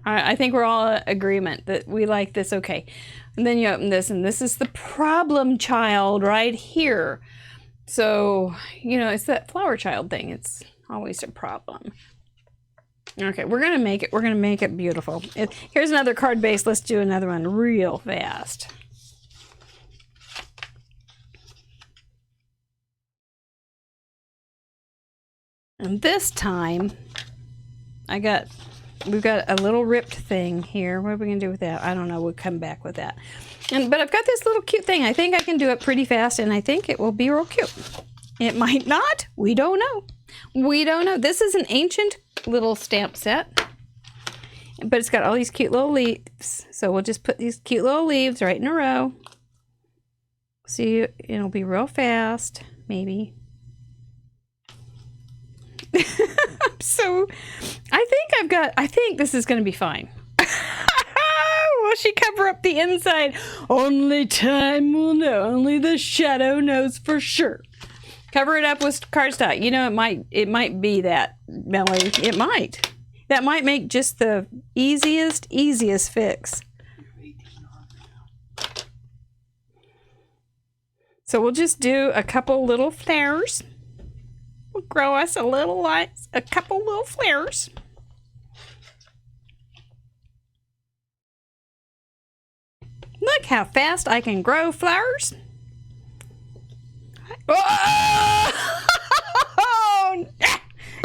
S1: I think we're all in agreement that we like this, okay. And then you open this, and this is the problem child right here. So, you know, it's that flower child thing. It's always a problem. Okay, we're gonna make it. We're gonna make it beautiful. Here's another card base. Let's do another one real fast. And this time, we've got a little ripped thing here. What are we gonna do with that? I don't know. We'll come back with that. But I've got this little cute thing. I think I can do it pretty fast, and I think it will be real cute. It might not. We don't know. We don't know. This is an ancient little stamp set, but it's got all these cute little leaves. So we'll just put these cute little leaves right in a row. See, it'll be real fast, maybe. So I think this is going to be fine. Will she cover up the inside? Only time will know. Only the shadow knows for sure. Cover it up with cardstock. You know, it might be that, Melly. It might. That might make just the easiest fix. So we'll just do a couple little flowers. We'll grow us a couple little flowers. Look how fast I can grow flowers. Oh!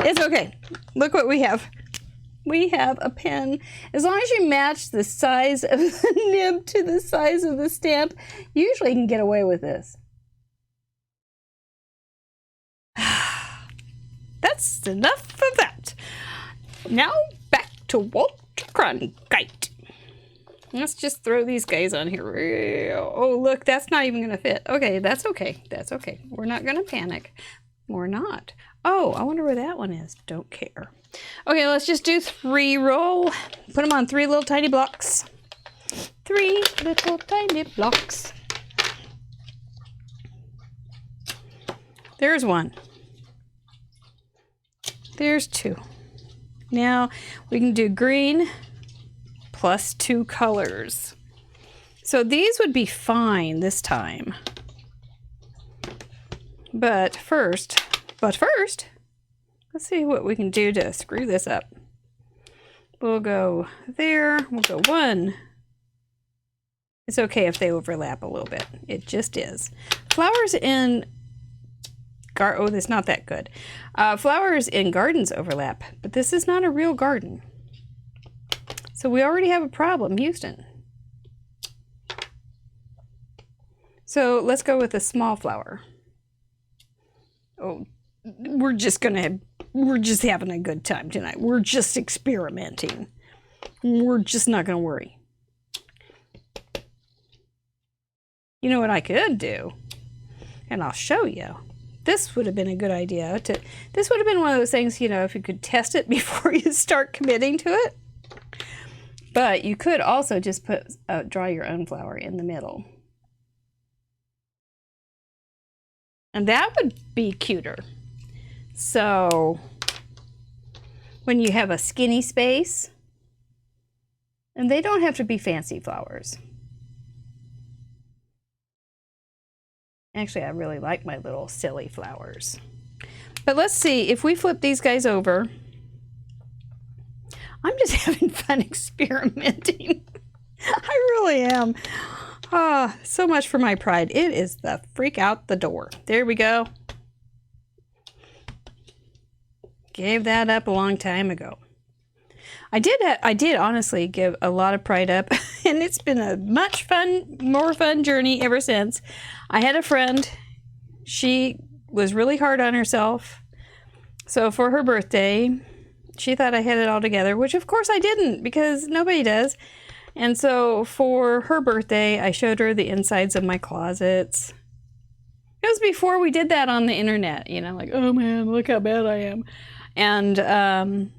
S1: It's okay. Look what we have. We have a pen. As long as you match the size of the nib to the size of the stamp, you usually can get away with this. That's enough of that. Now back to Walter Cronkite. Let's just throw these guys on here. Oh, look, that's not even going to fit. Okay, that's okay. That's okay. We're not going to panic. We're not. Oh, I wonder where that one is. Don't care. Okay, let's just do 3 roll. Put them on 3 little tiny blocks. 3 little tiny blocks. There's 1. There's 2. Now we can do green plus 2 colors. So these would be fine this time. But first, let's see what we can do to screw this up. We'll go there, we'll go 1. It's okay if they overlap a little bit. It just is. Flowers in oh, that's not that good. Flowers in gardens overlap, but this is not a real garden. So we already have a problem, Houston. So let's go with a small flower. Oh, we're just having a good time tonight. We're just experimenting. We're just not going to worry. You know what I could do? And I'll show you. This would have been a good idea. This would have been one of those things, you know, if you could test it before you start committing to it. But you could also just draw your own flower in the middle. And that would be cuter. So when you have a skinny space, and they don't have to be fancy flowers. Actually, I really like my little silly flowers. But let's see, if we flip these guys over, I'm just having fun experimenting. I really am. Ah, so much for my pride. It is the freak out the door. There we go. Gave that up a long time ago. I did honestly give a lot of pride up, and it's been a more fun journey ever since. I had a friend. She was really hard on herself. So for her birthday, she thought I had it all together, which of course I didn't, because nobody does. And so for her birthday, I showed her the insides of my closets. It was before we did that on the internet, you know, like, oh man, look how bad I am. And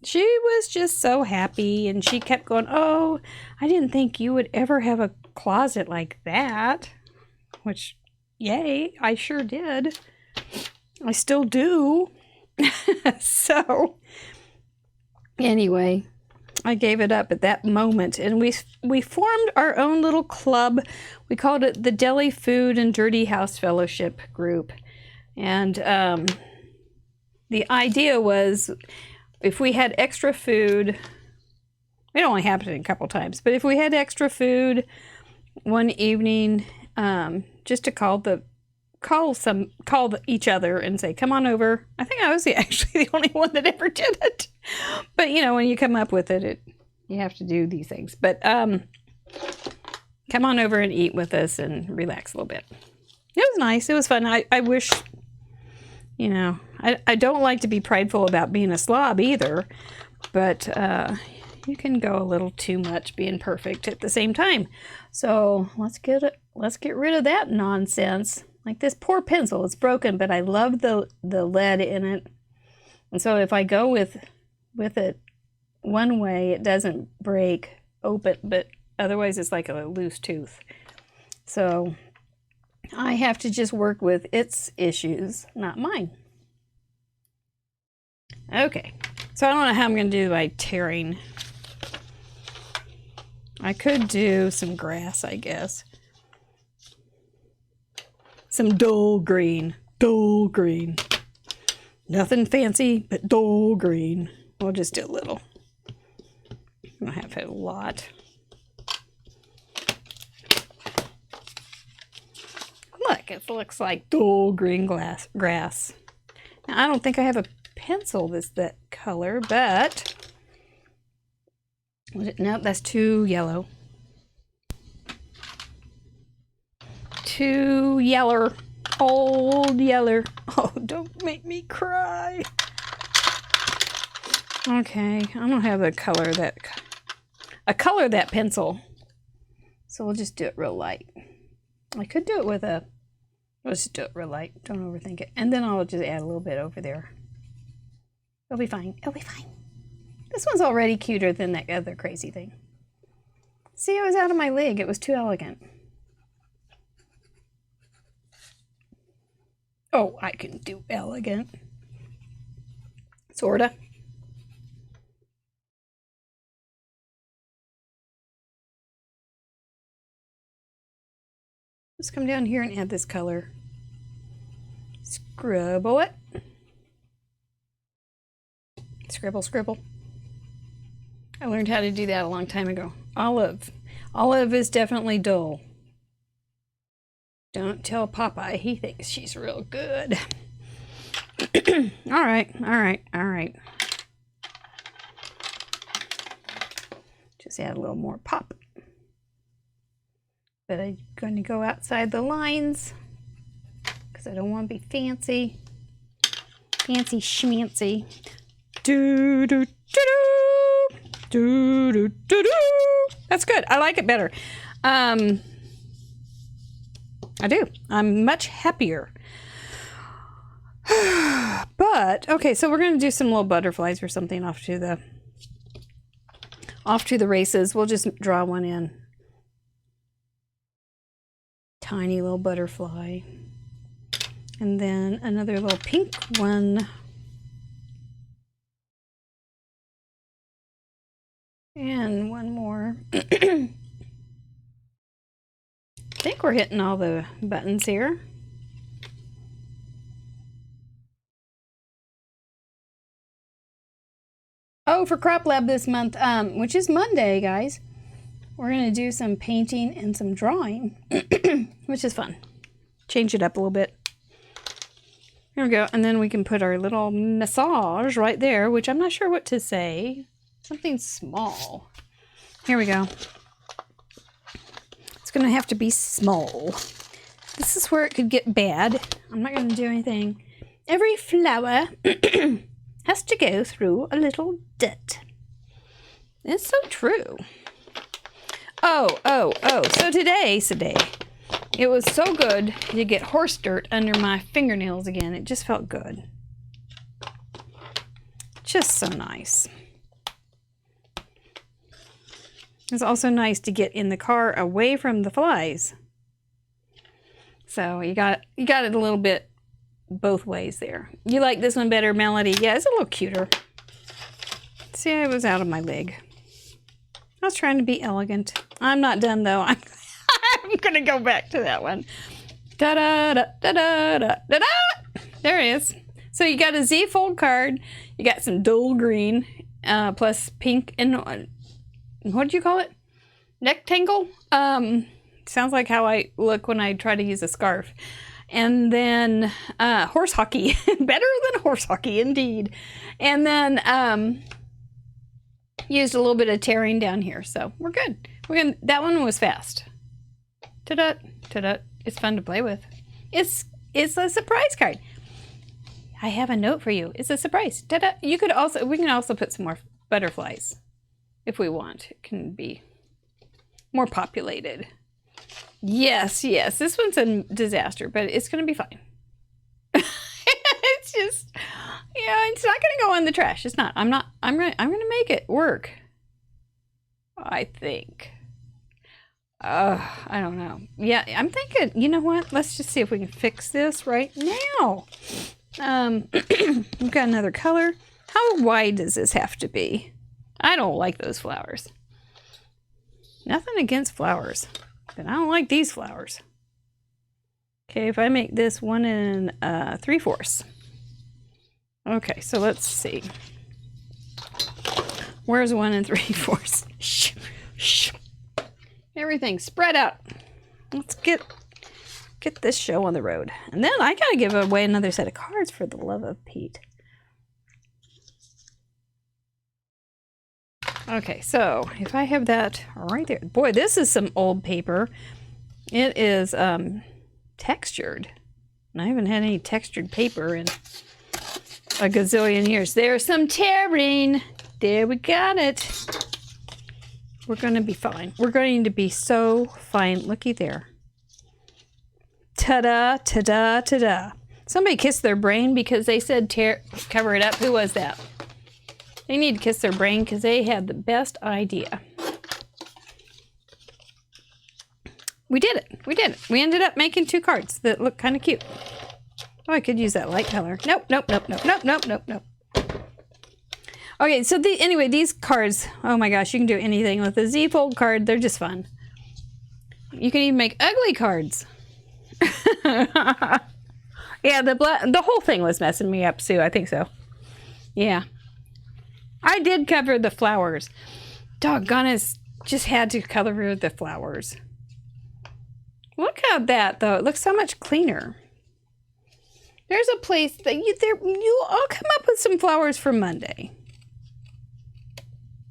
S1: she was just so happy, and she kept going, oh, I didn't think you would ever have a closet like that. Which, yay, I sure did. I still do. So, anyway, I gave it up at that moment, and we formed our own little club. We called it the Deli Food and Dirty House Fellowship Group. And the idea was, if we had extra food, it only happened a couple times, but if we had extra food one evening, just to call each other and say, come on over. I think I was actually the only one that ever did it. But you know, when you come up with it, you have to do these things. But come on over and eat with us and relax a little bit. It was nice. It was fun. I wish, you know, I don't like to be prideful about being a slob either, but you can go a little too much being perfect at the same time. So let's get rid of that nonsense. Like this poor pencil, it's broken, but I love the lead in it. And so if I go with it one way, it doesn't break open, but otherwise it's like a loose tooth. So I have to just work with its issues, not mine. Okay, so I don't know how I'm going to do by tearing. I could do some grass, I guess. Some dull green. Dull green. Nothing fancy, but dull green. We'll just do a little. I don't have a lot. Look, it looks like dull green grass. Now, I don't think I have a pencil that's that color, but no, that's too yellow. Too yeller. Old yeller. Oh, don't make me cry. Okay, I don't have a color that pencil. So we'll just do it real light. I could do it with let's just do it real light. Don't overthink it. And then I'll just add a little bit over there. It'll be fine. It'll be fine. This one's already cuter than that other crazy thing. See, it was out of my league. It was too elegant. Oh, I can do elegant. Sorta. Let's come down here and add this color. Scribble it. Scribble, scribble. I learned how to do that a long time ago. Olive. Olive is definitely dull. Don't tell Popeye. He thinks she's real good. All right, all right, all right. Just add a little more pop. But I'm going to go outside the lines because I don't want to be fancy. Fancy schmancy. Do do do do do do do do. That's good. I like it better. I do. I'm much happier. But okay, so we're going to do some little butterflies or something off to the races. We'll just draw one in. Tiny little butterfly. And then another little pink one. And one more. I think we're hitting all the buttons here. Oh, for Crop Lab this month, which is Monday, guys, we're going to do some painting and some drawing, which is fun. Change it up a little bit. Here we go. And then we can put our little massage right there, which I'm not sure what to say. Something small. Here we go. It's going to have to be small. This is where it could get bad. I'm not going to do anything. Every flower has to go through a little dirt. It's so true. Oh. So today, it was so good to get horse dirt under my fingernails again. It just felt good. Just so nice. It's also nice to get in the car away from the flies. So you got it a little bit both ways there. You like this one better, Melody? Yeah, it's a little cuter. See, I was out of my leg. I was trying to be elegant. I'm not done though. I'm gonna go back to that one. Da da da da da da da da. There it is. So you got a Z fold card. You got some dull green, plus pink and what did you call it? Rectangle? Sounds like how I look when I try to use a scarf. And then horse hockey. Better than horse hockey, indeed. And then used a little bit of tearing down here. So we're good. That one was fast. Ta-da, ta-da. It's fun to play with. It's a surprise card. I have a note for you. It's a surprise. Ta-da. We can also put some more butterflies if we want. It can be more populated. Yes. This one's a disaster, but it's going to be fine. It's just, it's not going to go in the trash. It's not. I'm going to make it work. I think. I don't know. Yeah, I'm thinking, you know what? Let's just see if we can fix this right now. We've got another color. How wide does this have to be? I don't like those flowers. Nothing against flowers, but I don't like these flowers. Okay, if I make this 1 3/4. Okay, so let's see. Where's 1 3/4? Shh. Everything spread out. Let's get this show on the road. And then I gotta give away another set of cards for the love of Pete. Okay, so if I have that right there. Boy, this is some old paper. It is textured. And I haven't had any textured paper in a gazillion years. There's some tearing. There, we got it. We're going to be fine. We're going to be so fine. Looky there. Ta-da, ta-da, ta-da. Somebody kissed their brain because they said cover it up. Who was that? They need to kiss their brain because they had the best idea. We did it. We ended up making 2 cards that look kind of cute. Oh, I could use that light color. Nope. Okay, so anyway, these cards, oh my gosh, you can do anything with the Z fold card. They're just fun. You can even make ugly cards. Yeah, the whole thing was messing me up, Sue. I think so. Yeah. I did cover the flowers. Doggone it, just had to cover the flowers. Look at that, though. It looks so much cleaner. There's a place that I'll come up with some flowers for Monday.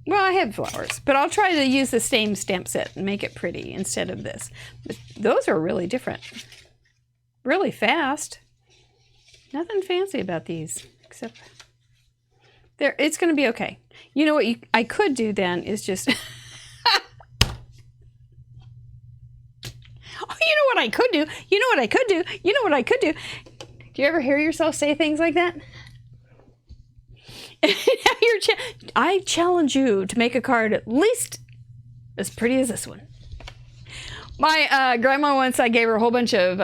S1: Well, I have flowers, but I'll try to use the same stamp set and make it pretty instead of this. But those are really different. Really fast. Nothing fancy about these, except it's going to be okay. You know what I could do then is just... Oh, you know what I could do? You know what I could do? You know what I could do? Do you ever hear yourself say things like that? I challenge you to make a card at least as pretty as this one. My grandma once, I gave her a whole bunch of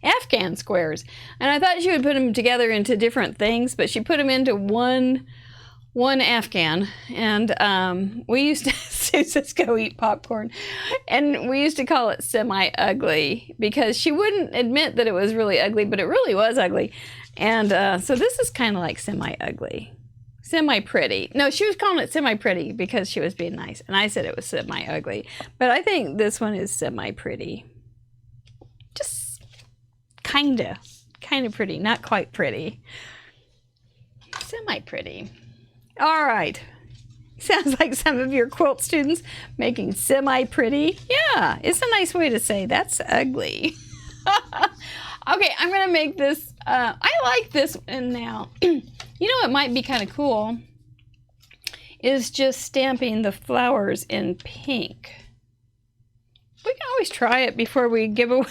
S1: Afghan squares, and I thought she would put them together into different things, but she put them into one Afghan, and we used to just go eat popcorn, and we used to call it semi-ugly because she wouldn't admit that it was really ugly, but it really was ugly. And so this is kind of like semi-ugly, semi-pretty. No, she was calling it semi-pretty because she was being nice, and I said it was semi-ugly, but I think this one is semi-pretty. Just kind of pretty, not quite pretty. Semi-pretty. All right. Sounds like some of your quilt students making semi-pretty. Yeah, it's a nice way to say that's ugly. Okay, I'm going to make this. I like this one now. You know, it might be kind of cool is just stamping the flowers in pink. We can always try it before we give away.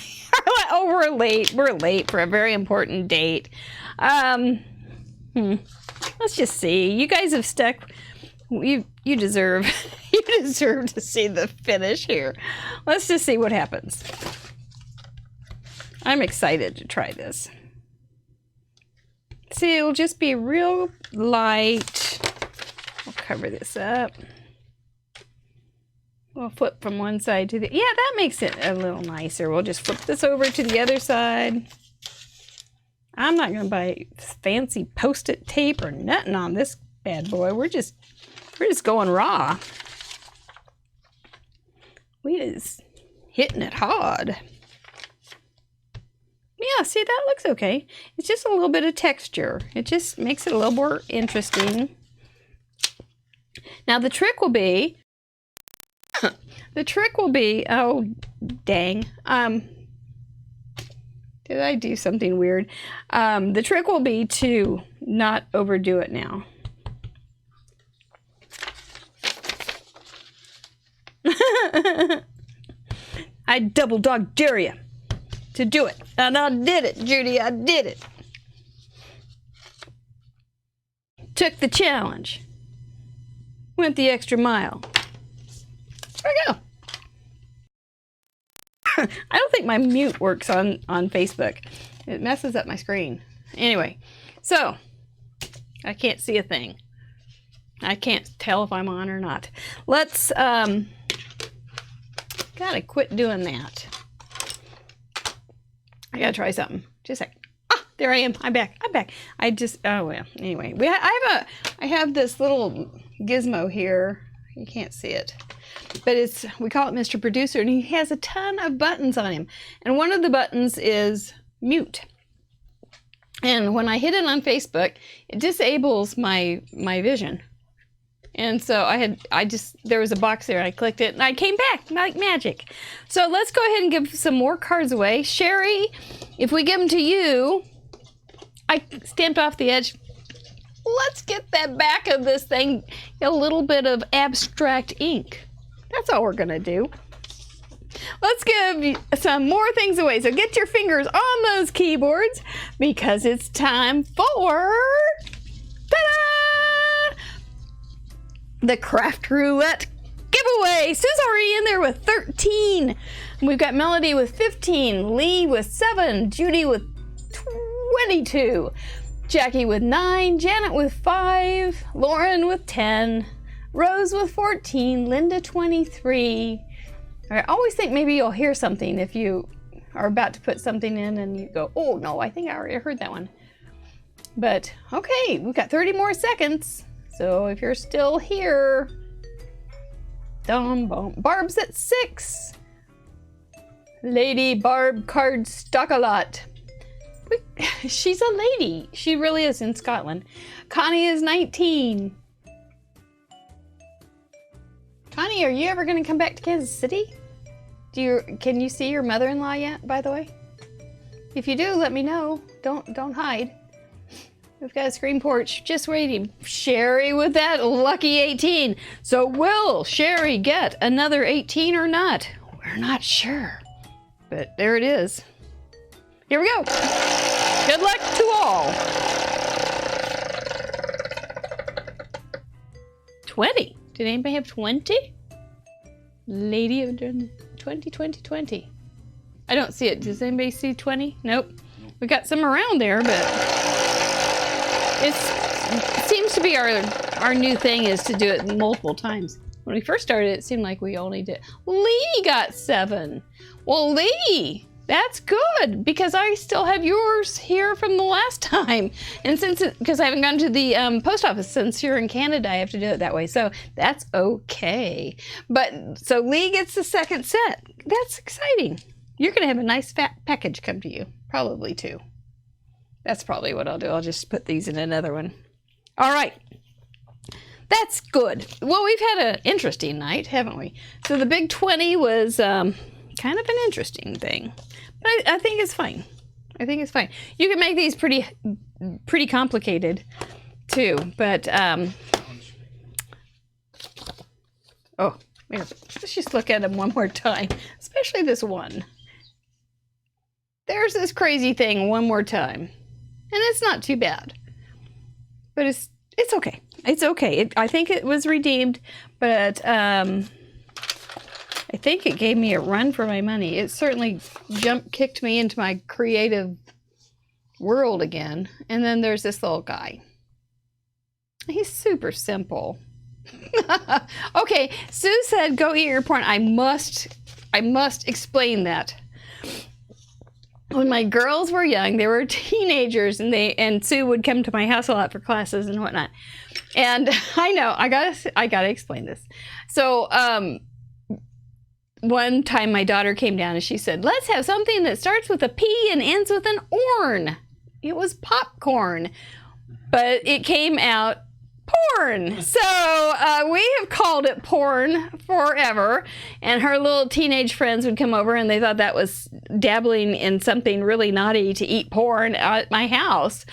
S1: Oh, we're late. We're late for a very important date. Let's just see. You guys have stuck. You deserve. You deserve to see the finish here. Let's just see what happens. I'm excited to try this. See, it'll just be real light. We'll cover this up. We'll flip from one side to the... Yeah, that makes it a little nicer. We'll just flip this over to the other side. I'm not going to buy fancy Post-it tape or nothing on this bad boy. We're just going raw. We is hitting it hard. Yeah, see, that looks okay. It's just a little bit of texture. It just makes it a little more interesting. Now the trick will be... oh, dang. Did I do something weird? The trick will be to not overdo it now. I double dog dare you to do it. And I did it, Judy. I did it. Took the challenge. Went the extra mile. There we go. I don't think my mute works on Facebook. It messes up my screen. Anyway, so I can't see a thing. I can't tell if I'm on or not. Let's, gotta quit doing that. I gotta try something. Just a sec. Ah, there I am. I'm back. I'm back. Oh well. Anyway, I have this little gizmo here. You can't see it, but we call it Mr. Producer, and he has a ton of buttons on him. And one of the buttons is mute. And when I hit it on Facebook, it disables my vision. And so there was a box there, and I clicked it, and I came back like magic. So let's go ahead and give some more cards away. Sherry, if we give them to you, I stamped off the edge. Let's get that back of this thing a little bit of abstract ink. That's all we're gonna do. Let's give some more things away. So get your fingers on those keyboards because it's time for ta-da! The Craft Roulette giveaway. Sue's already in there with 13. We've got Melody with 15, Lee with 7, Judy with 22. Jackie with 9, Janet with 5, Lauren with 10, Rose with 14, Linda 23. I always think maybe you'll hear something if you are about to put something in and you go, oh no, I think I already heard that one. But okay, we've got 30 more seconds. So if you're still here, Barb's at 6. Lady Barb card stock a lot. She's a lady. She really is in Scotland. Connie is 19. Connie, are you ever going to come back to Kansas City? Can you see your mother-in-law yet, by the way? If you do, let me know. Don't hide. We've got a screen porch just waiting. Sherry with that lucky 18. So will Sherry get another 18 or not? We're not sure. But there it is. Here we go. Good luck to all. 20. Did anybody have 20? Lady of 20. I don't see it. Does anybody see 20? Nope. We got some around there, but it seems to be our new thing is to do it multiple times. When we first started, it seemed like we only did. Lee got 7. Well, Lee, that's good because I still have yours here from the last time. And because I haven't gone to the post office since you're in Canada, I have to do it that way. So that's okay. But so Lee gets the second set. That's exciting. You're going to have a nice fat package come to you. Probably 2. That's probably what I'll do. I'll just put these in another one. All right. That's good. Well, we've had an interesting night, haven't we? So the big 20 was kind of an interesting thing. But I think it's fine. I think it's fine. You can make these pretty complicated too. But Oh, here, let's just look at them one more time, especially this one. There's this crazy thing one more time. And it's not too bad. But it's okay. It's okay. I think it was redeemed, but I think it gave me a run for my money. It certainly kicked me into my creative world again. And then there's this little guy. He's super simple. Okay, Sue said, go eat your porn. I must explain that. When my girls were young, they were teenagers, and Sue would come to my house a lot for classes and whatnot. And I know, I gotta explain this. So, one time my daughter came down and she said, let's have something that starts with a P and ends with an orn. It was popcorn, but it came out porn. So we have called it porn forever. And her little teenage friends would come over and they thought that was dabbling in something really naughty to eat porn at my house.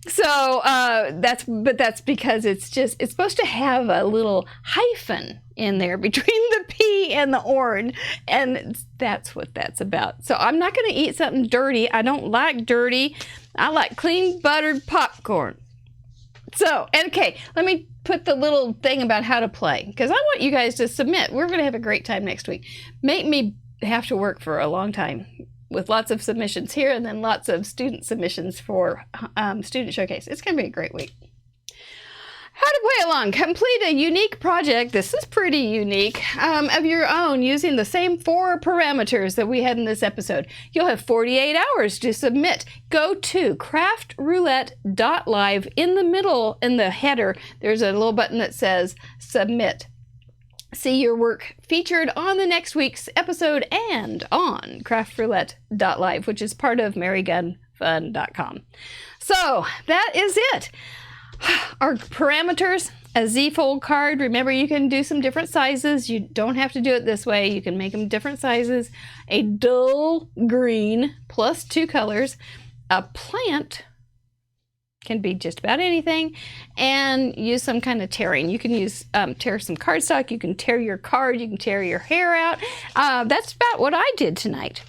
S1: So that's because it's supposed to have a little hyphen in there between the P and the orn, and that's what that's about. So I'm not going to eat something dirty. I don't like dirty. I like clean buttered popcorn. So, okay, let me put the little thing about how to play, because I want you guys to submit. We're going to have a great time next week. Make me have to work for a long time with lots of submissions here and then lots of student submissions for Student Showcase. It's going to be a great week. How to play along. Complete a unique project. This is pretty unique, of your own using the same 4 parameters that we had in this episode. You'll have 48 hours to submit. Go to craftroulette.live. In the middle, in the header, there's a little button that says submit. See your work featured on the next week's episode and on craftroulette.live, which is part of marygunfun.com. So that is it. Our parameters, a Z-fold card. Remember, you can do some different sizes. You don't have to do it this way. You can make them different sizes. A dull green plus 2 colors. A plant can be just about anything. And use some kind of tearing. You can use tear some cardstock. You can tear your card. You can tear your hair out. That's about what I did tonight.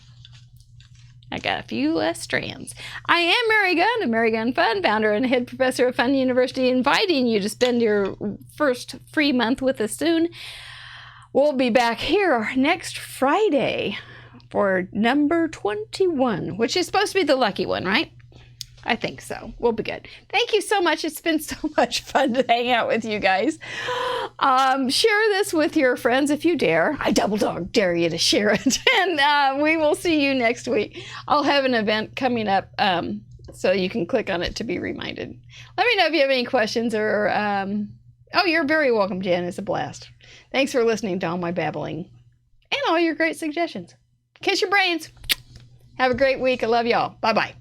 S1: I got a few less strands. I am Mary Gunn of Mary Gunn Fun, founder and head professor of FUNN University, inviting you to spend your first free month with us soon. We'll be back here next Friday for number 21, which is supposed to be the lucky one, right? I think so. We'll be good. Thank you so much. It's been so much fun to hang out with you guys. Share this with your friends if you dare. I double dog dare you to share it. And we will see you next week. I'll have an event coming up, so you can click on it to be reminded. Let me know if you have any questions or, oh, you're very welcome, Jen. It's a blast. Thanks for listening to all my babbling and all your great suggestions. Kiss your brains. Have a great week. I love y'all. Bye-bye.